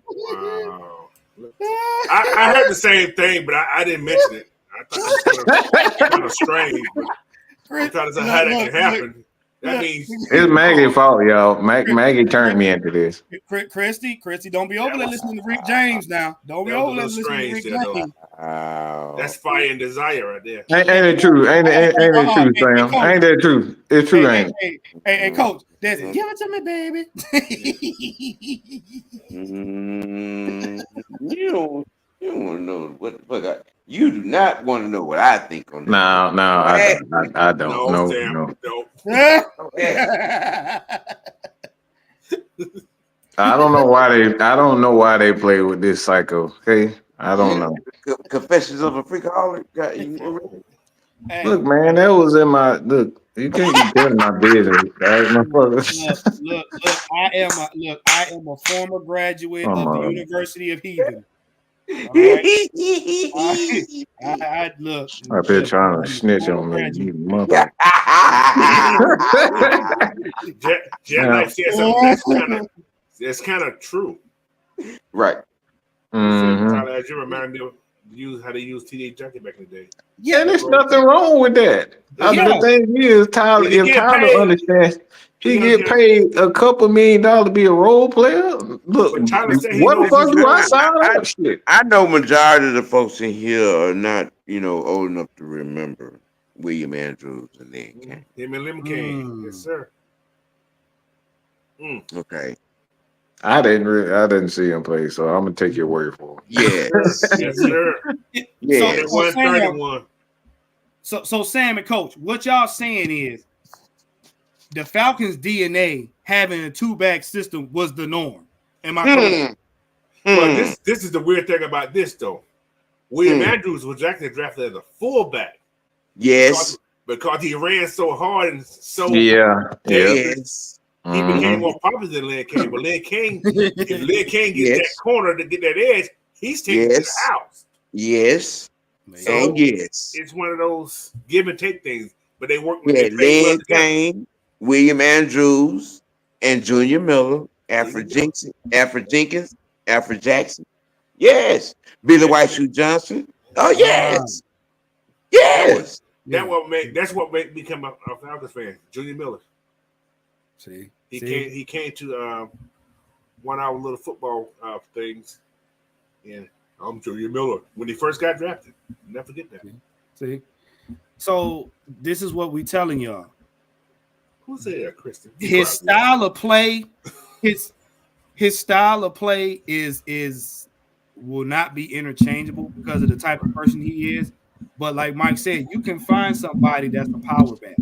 I heard the same thing, but I didn't mention it. I thought it was kind of strange. But I thought it's how that can happen. That means it's Maggie's fault, y'all. Maggie turned me into this. Christy, don't be over there listening to Rick James now. Don't be over there listening to Rick James. That's fire and desire right there. Ain't it true? Ain't it true, Sam? Ain't that true? It's true, ain't it? Hey, Coach, give it to me, baby. You don't want to know what you do not want to know what I think on that. No, I don't. No, Sam, no. I don't know why they play with this psycho. Okay, I don't know. Confessions of a Freakaholic. Look, man, that was in my look. You can't be telling my business, right? Look, I am a former graduate of the University of Heathen. All right. I look. Up here trying to snitch on me, you mother. Jet Life said something that's kind of true. Right. Tyler, as you remind me of how they used TD Junkie back in the day. Yeah, there's nothing wrong with that. The thing is, Tyler, if Tyler understands, he get paid a couple $1 million to be a role player. Look, what the fuck do I sign up? Shit. I know majority of the folks in here are not, old enough to remember William Andrews and then Kane. Him and Lim Kane, yes, sir. Okay. I didn't see him play, so I'm gonna take your word for it. Yes, yes, sir. Yeah. So Sam and Coach, what y'all saying is the Falcons' DNA having a two-back system was the norm. Am I correct? Well, this is the weird thing about this though. William Andrews was actually drafted as a fullback. Yes, because he ran so hard and so yes. He became more popular than Lynn Kane, but Lynn Kane, if Lynn Kane gets that corner to get that edge, he's taking to the house. Yes. So it's one of those give and take things, but they work with Lynn Kane, William Andrews, and Junior Miller, Alfred Jenkins, Alfred Jackson. Yes. Billy White Shoe Johnson. Oh yes. Yes. That's what made me become a Falcons fan. Junior Miller. See, he came to 1 hour little football things, and I'm Junior Miller when he first got drafted. Never forget that. See, so this is what we telling y'all. Who's there, Kristen? His style of play, his style of play is will not be interchangeable because of the type of person he is. But like Mike said, you can find somebody that's a power back.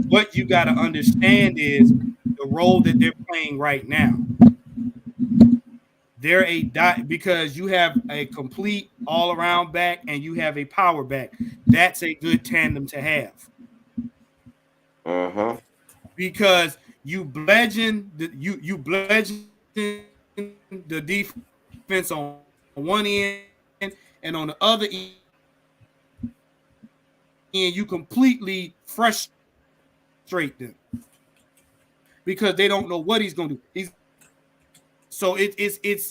What you got to understand is the role that they're playing right now. They're because you have a complete all-around back and you have a power back. That's a good tandem to have. Because you bludgeon the defense on one end, and on the other end, you completely frustrate them because they don't know what he's going to do.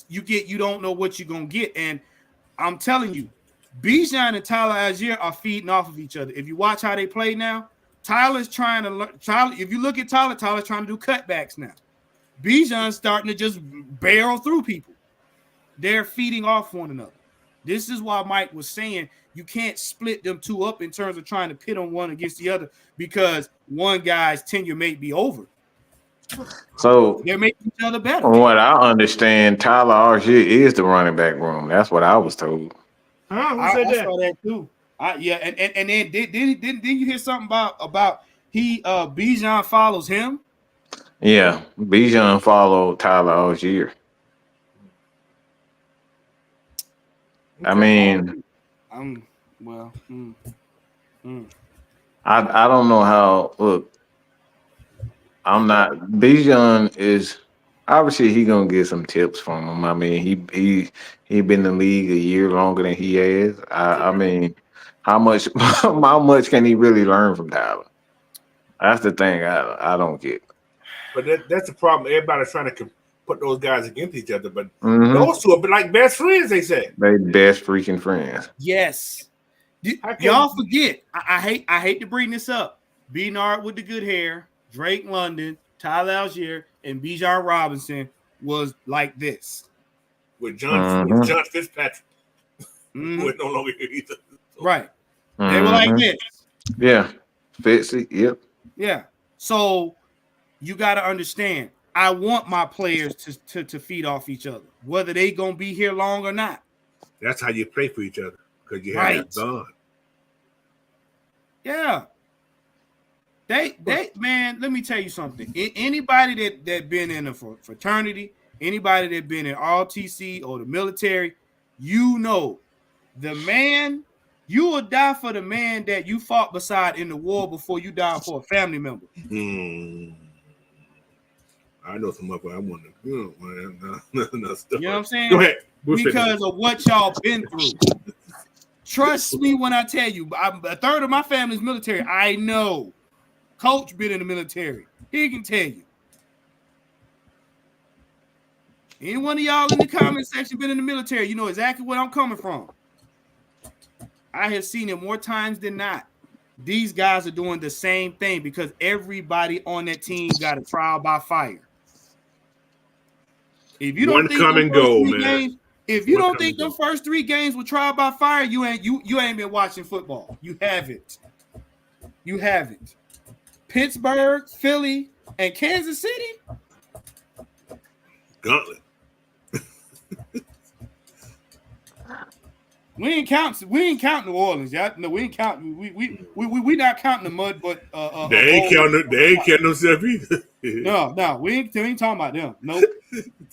You don't know what you're going to get. And I'm telling you, Bijan and Tyler Algier are feeding off of each other. If you watch how they play now, Tyler's trying to learn. If you look at Tyler's trying to do cutbacks now. Bijan's starting to just barrel through people. They're feeding off one another. This is why Mike was saying you can't split them two up in terms of trying to pit on one against the other because one guy's tenure may be over. So they're making each other better. From what I understand, Tyler Algier is the running back room. That's what I was told. I saw that too. And then didn't you hear something about Bijan follows him? Yeah, Bijan followed Tyler Algier. I mean, I don't know how. Look, I'm not. Bijan is obviously he gonna get some tips from him. I mean, he been in the league a year longer than he has. I mean, how much can he really learn from Tyler? That's the thing I don't get. But that's the problem. Everybody's trying to put those guys against each other, but those two are like best friends. They say they best freaking friends. Yes. Y'all forget. I hate to bring this up. Bernard with the good hair, Drake London, Tyler Algier, and Bijan Robinson was like this. With John Fitzpatrick, who is no longer here either. Right. They were like this. Yeah. Fitzy. Yep. Yeah. So you got to understand. I want my players to feed off each other, whether they gonna be here long or not. That's how you play for each other because you have that bond. Yeah. They man, let me tell you something. Anybody that been in a fraternity, anybody that been in ROTC or the military, you know, the man, you will die for the man that you fought beside in the war before you die for a family member. I know some of I want to, You know what I'm saying? Go ahead. because of what y'all been through. Trust me when I tell you, a third of my family's military. I know. Coach been in the military. He can tell you. Any one of y'all in the comment section been in the military, you know exactly where I'm coming from. I have seen it more times than not. These guys are doing the same thing because everybody on that team got a trial by fire. If you don't think them first three games, if you don't think them first 3 games were trial by fire, you ain't been watching football. You haven't. You haven't. Pittsburgh, Philly, and Kansas City. Gauntlet. We ain't count New Orleans, y'all. No, we ain't counting. We not counting the mud, but they ain't counting themselves either. No, we ain't talking about them.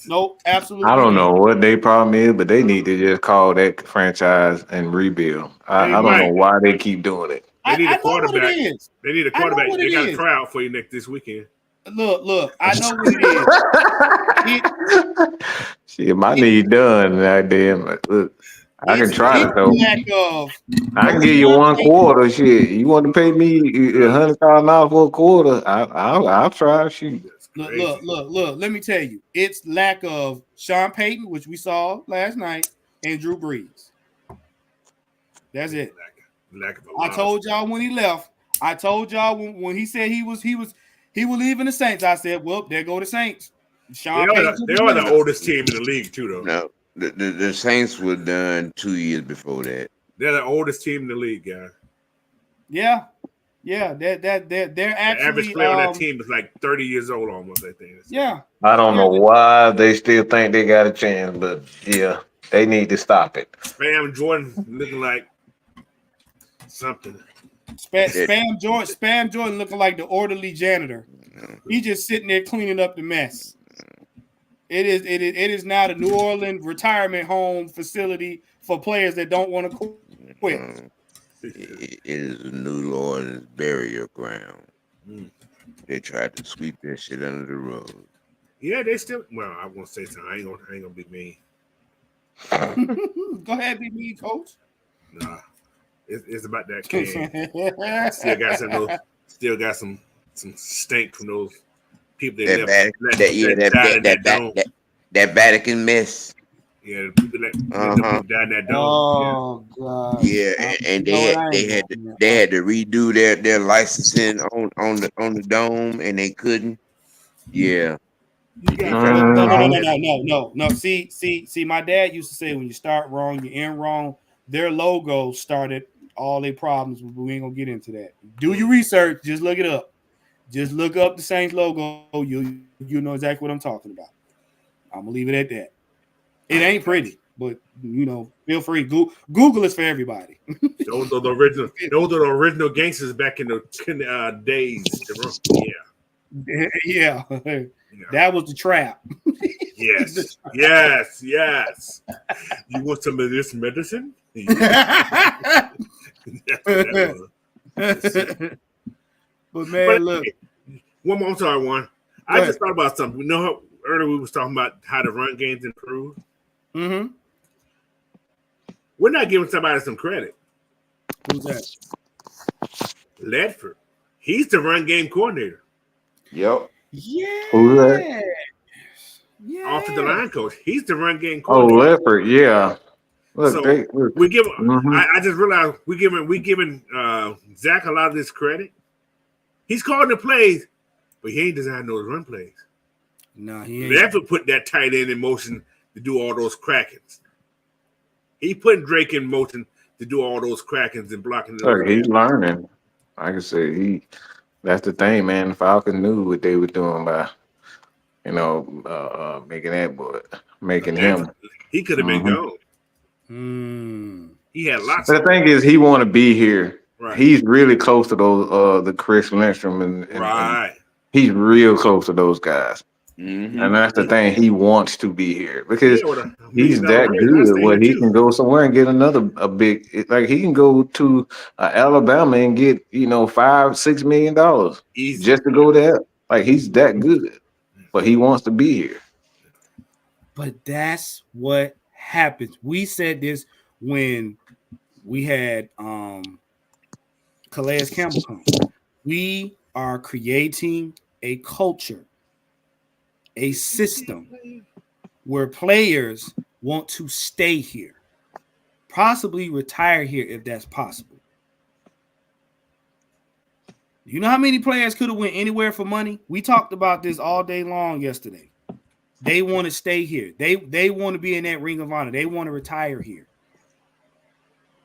Nope, absolutely. I don't know what their problem is, but they need to just call that franchise and rebuild. I don't know why they keep doing it. They need a quarterback. What it is. They need a quarterback. They got a tryout for you this weekend. Look, I know what it is. Shit, my knee done. Goddamn. Look, I can try it though. I can give you 1 quarter. Shit, you want to pay me $100,000 for a quarter? I'll try. Shoot. Look. Let me tell you, it's lack of Sean Payton, which we saw last night, and Drew Brees. That's it. I told y'all when he left. I told y'all when he said he was leaving the Saints. I said, well, there go the Saints. They are the oldest team in the league too, though. No, the Saints were done 2 years before that. They're the oldest team in the league, guys. Yeah. They're actually the average player on that team is like 30 years old almost. I think. Yeah. I don't know why they still think they got a chance, but yeah, they need to stop it. Spam Jordan looking like something. Spam Jordan looking like the orderly janitor. He just sitting there cleaning up the mess. It is now the New Orleans retirement home facility for players that don't want to quit. It is a New Orleans burial ground. They tried to sweep that shit under the rug. Yeah, they still. Well, I won't say something. I ain't gonna be mean. Go ahead, be mean, coach. Nah, it's about that can. Still got some stink from those people that Vatican mess. Yeah, the people that died in that dome. Oh God. Yeah, and they had to redo their licensing on the dome, and they couldn't. Yeah. No. See. My dad used to say, when you start wrong, you end wrong. Their logo started all their problems. We ain't gonna get into that. Do your research. Just look it up. Just look up the Saints logo. You know exactly what I'm talking about. I'm gonna leave it at that. It ain't pretty, but feel free. Google is for everybody. Those are the original gangsters back in the days. Yeah. That was the trap. Yes. You want some of this medicine? But look. One more. I'm sorry, one. I just thought about something. You know how earlier we was talking about how the run games improve? Mm-hmm. We're not giving somebody some credit. Who's that? Ledford. He's the run game coordinator. Yep. Yeah. Who's that? Yeah. Offensive line coach. He's the run game coordinator. Oh, Ledford. Yeah. Look, we give. I just realized we giving Zach a lot of this credit. He's calling the plays, but he ain't designing those run plays. No, he ain't. Ledford put that tight end in motion to do all those crackings. He putting Drake in motion to do all those crackings and blocking. Look, he's learning. Like I said, that's the thing, man. The Falcons knew what they were doing by, making that boy, making him. He could have been gone. He had lots. But the thing is, he want to be here. Right. He's really close to those, the Chris Lindstrom and right. And he's real close to those guys. Mm-hmm. And that's the thing. He wants to be here because he's that good. Where he can go somewhere and get big. He can go to Alabama and get $5-6 million just to go there. Like, he's that good, but he wants to be here. But that's what happens. We said this when we had Calais Campbell come. We are creating a culture, a system where players want to stay here, possibly retire here if that's possible. You know how many players could have went anywhere for money? We talked about this all day long yesterday. They want to stay here. They want to be in that Ring of Honor. They want to retire here.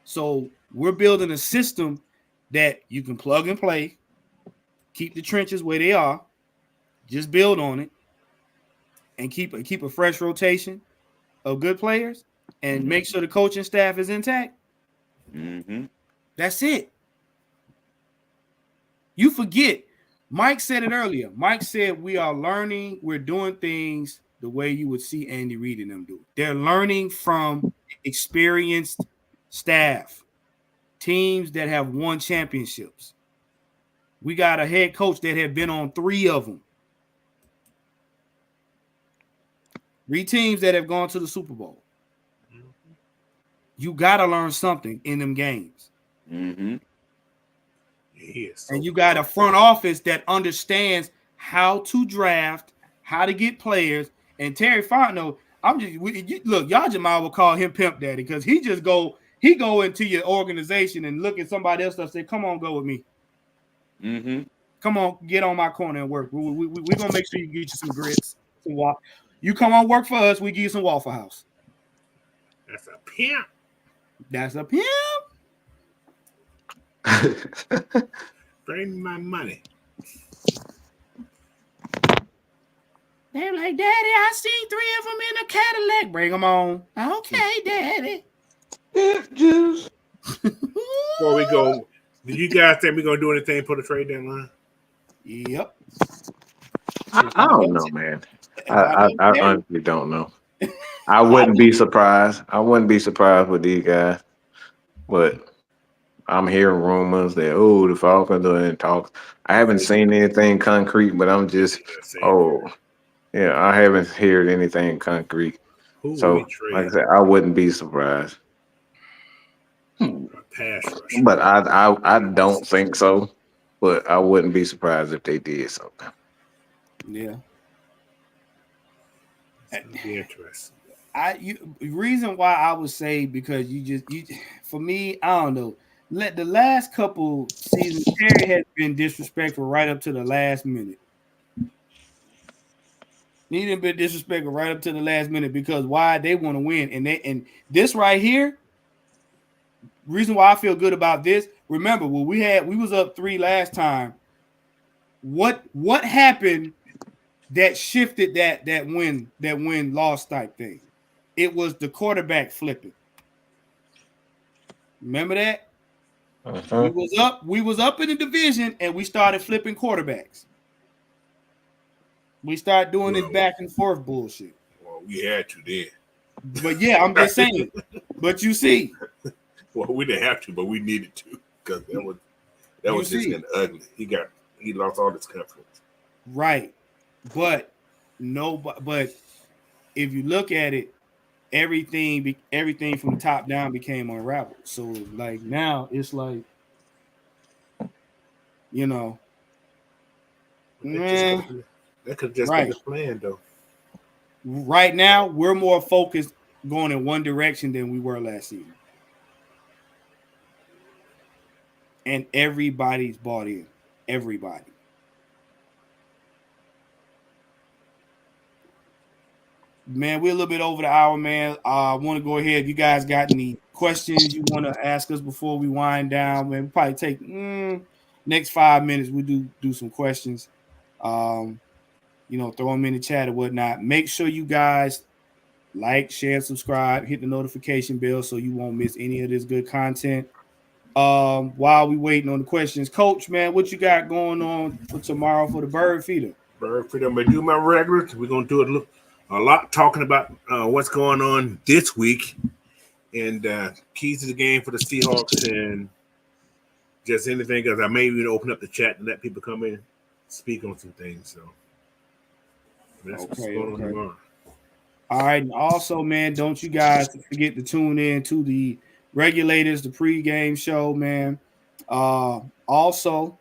So we're building a system that you can plug and play, keep the trenches where they are, just build on it, and keep a fresh rotation of good players, and make sure the coaching staff is intact. Mm-hmm. That's it. You forget. Mike said it earlier. Mike said we are learning. We're doing things the way you would see Andy Reid and them do it. They're learning from experienced staff, teams that have won championships. We got a head coach that had been on 3 of them. 3 teams that have gone to the Super Bowl. You got to learn something in them games. Mm-hmm. And you got a front office that understands how to draft, how to get players. And Terry Fontenot, look, y'all Jamal will call him Pimp Daddy because he go into your organization and look at somebody else and say, "Come on, go with me. Mm-hmm. Come on, get on my corner and work. We're gonna make sure you get you some grits, some walk. You come on, work for us. We give you some Waffle House." That's a pimp. That's a pimp. Bring my money. They're like, "Daddy, I seen 3 of them in a Cadillac. Bring them on." Okay, Daddy. Juice. Before we go, do you guys think we're gonna do anything for the trade deadline? Yep. I don't know, man. I honestly don't know. I wouldn't be surprised. I wouldn't be surprised with these guys, but I'm hearing rumors that the Falcons are in talks. I haven't seen anything concrete, but I'm just I haven't heard anything concrete. So, like I said, I wouldn't be surprised. But I don't think so. But I wouldn't be surprised if they did so. Yeah. That'd be interesting. Reason why I would say because for me, I don't know. The last couple seasons, Terry has been disrespectful right up to the last minute. He didn't been disrespectful right up to the last minute because why they want to win. And this right here, reason why I feel good about this, remember when we was up 3 last time. What happened that shifted that win loss type thing? It was the quarterback flipping. Remember that? Uh-huh. We was up in the division and we started flipping quarterbacks. We started doing this back and forth bullshit. Well, we had to then. But yeah, I'm just saying. But you see. Well, we didn't have to, but we needed to because that was just getting ugly. He lost all his confidence. Right. But if you look at it, everything from the top down became unraveled. So like now it's like, that could just be the plan though. Right now we're more focused going in one direction than we were last season. And everybody's bought in. Everybody. Man, we're a little bit over the hour, man. I want to go ahead. If you guys got any questions you want to ask us before we wind down, man, we'll probably take next 5 minutes. We'll do some questions. Throw them in the chat or whatnot. Make sure you guys like, share, subscribe, hit the notification bell so you won't miss any of this good content. While we waiting on the questions, Coach, man, what you got going on for tomorrow for the bird feeder? Bird feeder, I'm gonna do my regular. We're gonna do a lot talking about what's going on this week and keys to the game for the Seahawks and just anything. Because I may even open up the chat and let people come in and speak on some things. So that's what's going on tomorrow. All right. And also, man, don't you guys forget to tune in to the Regulators, the pregame show, man. Also,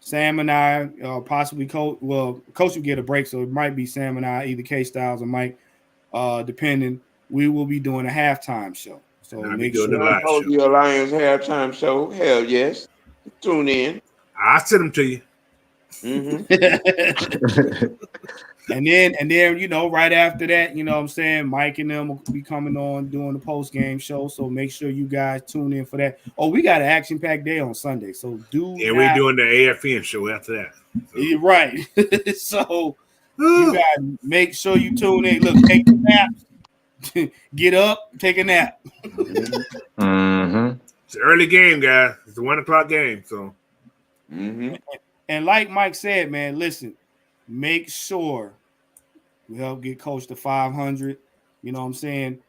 Sam and I, possibly Coach will get a break, so it might be Sam and I, either K Styles or Mike, depending. We will be doing a halftime show. So make sure the Lions halftime show. Hell yes. Tune in. I'll send them to you. Mm-hmm. and then, right after that, what I'm saying, Mike and them will be coming on doing the post game show. So make sure you guys tune in for that. Oh, we got an action packed day on Sunday. So we're doing the AFN show after that. So. You're right. So you guys make sure you tune in. Look, take a nap. Get up, take a nap. Mm-hmm. It's an early game, guys. It's a 1 o'clock game. So and like Mike said, man, listen, make sure we help get Coach to 500. You know what I'm saying?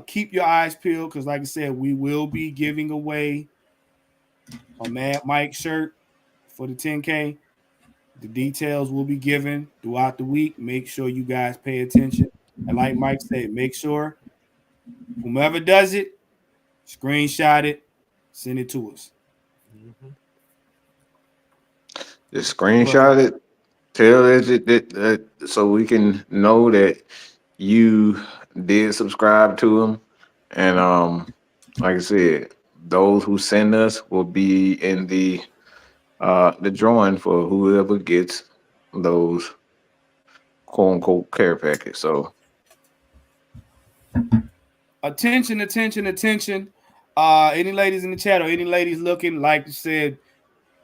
Keep your eyes peeled, because like I said, we will be giving away a Mad Mike shirt for the 10K. The details will be given throughout the week. Make sure you guys pay attention. And like Mike said, make sure whomever does it, screenshot it, send it to us. Just screenshot it, tell us that so we can know that you did subscribe to them. And like I said, those who send us will be in the drawing for whoever gets those quote unquote care package. So attention. Any ladies in the chat or any ladies looking, like I said,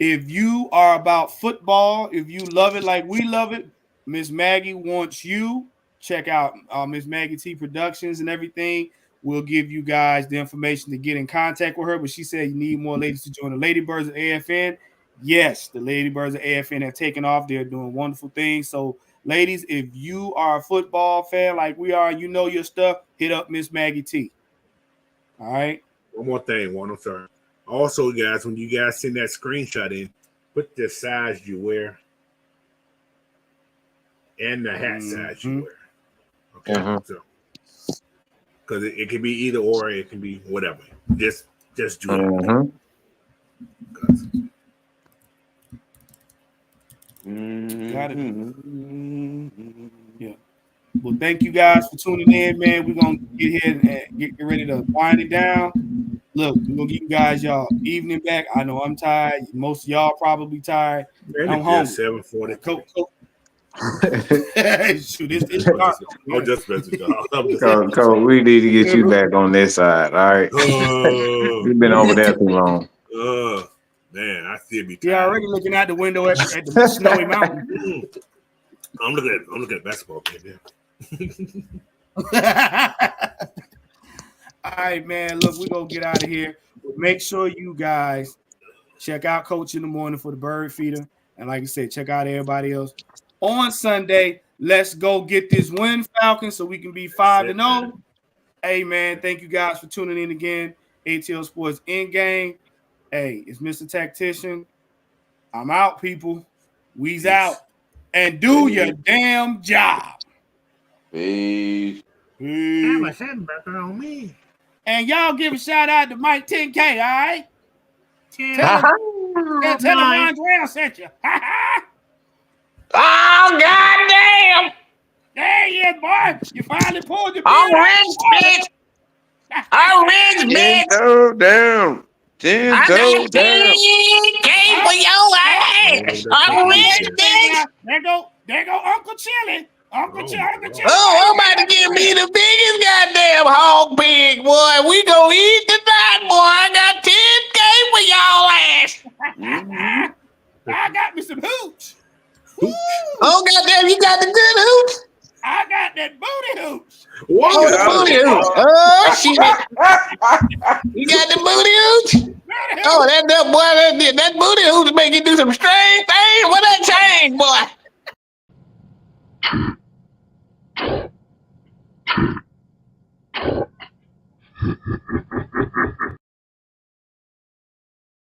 if you are about football, if you love it like we love it, Miss Maggie wants you. Check out Miss Maggie T Productions and everything. We'll give you guys the information to get in contact with her. But she said you need more ladies to join the Ladybirds of AFN. Yes, the Ladybirds of AFN have taken off. They're doing wonderful things. So, ladies, if you are a football fan like we are, you know your stuff, hit up Miss Maggie T. All right? One more thing, I'm sorry. Also, guys, when you guys send that screenshot in, put the size you wear and the hat size you wear. Okay, so because it can be either or, it can be whatever. Just do it. Got it. Yeah. Well, thank you guys for tuning in, man. We're gonna get here and get ready to wind it down. Look, we're gonna give you guys y'all evening back. I know I'm tired. Most of y'all probably tired. Man, I'm home. 7:40. Shoot, it's dark. I'm just messing with Cole, we need to get you back on this side. All right. We've been over there too long. Man, I still be tired. Yeah, already looking out the window at the snowy mountain. I'm looking at basketball game. All right, man. Look, we're gonna get out of here. Make sure you guys check out Coach in the Morning for the Bird Feeder. And like I said, check out everybody else. On Sunday, let's go get this win, Falcons, so we can be 5-0. Hey, man, thank you guys for tuning in again. ATL Sports In Game. Hey, it's Mr. Tactician. I'm out, people. We's out. And do your damn job. Peace. Have a hamburger on me. And y'all give a shout out to Mike 10K, all right? Tell him Andre sent you. Oh, goddamn! There you is, boy. You finally pulled your I'm rich, bitch. I'm rich, bitch. 10 toes down. 10 toes down. Came for your ass. I'm rich, bitch. There go Uncle Chili. Uncle Chili. Oh, I'm about to give me the biggest goddamn hog pig, boy. We gonna eat tonight, boy. I got 10K for y'all ass. I got me some hooch. Oh, goddamn, you got the good hooch? I got that booty hooch. Oh, the booty hooch. Oh, shit. You got the booty hooch? Oh, that booty hooch make you do some strange things. What that change, boy?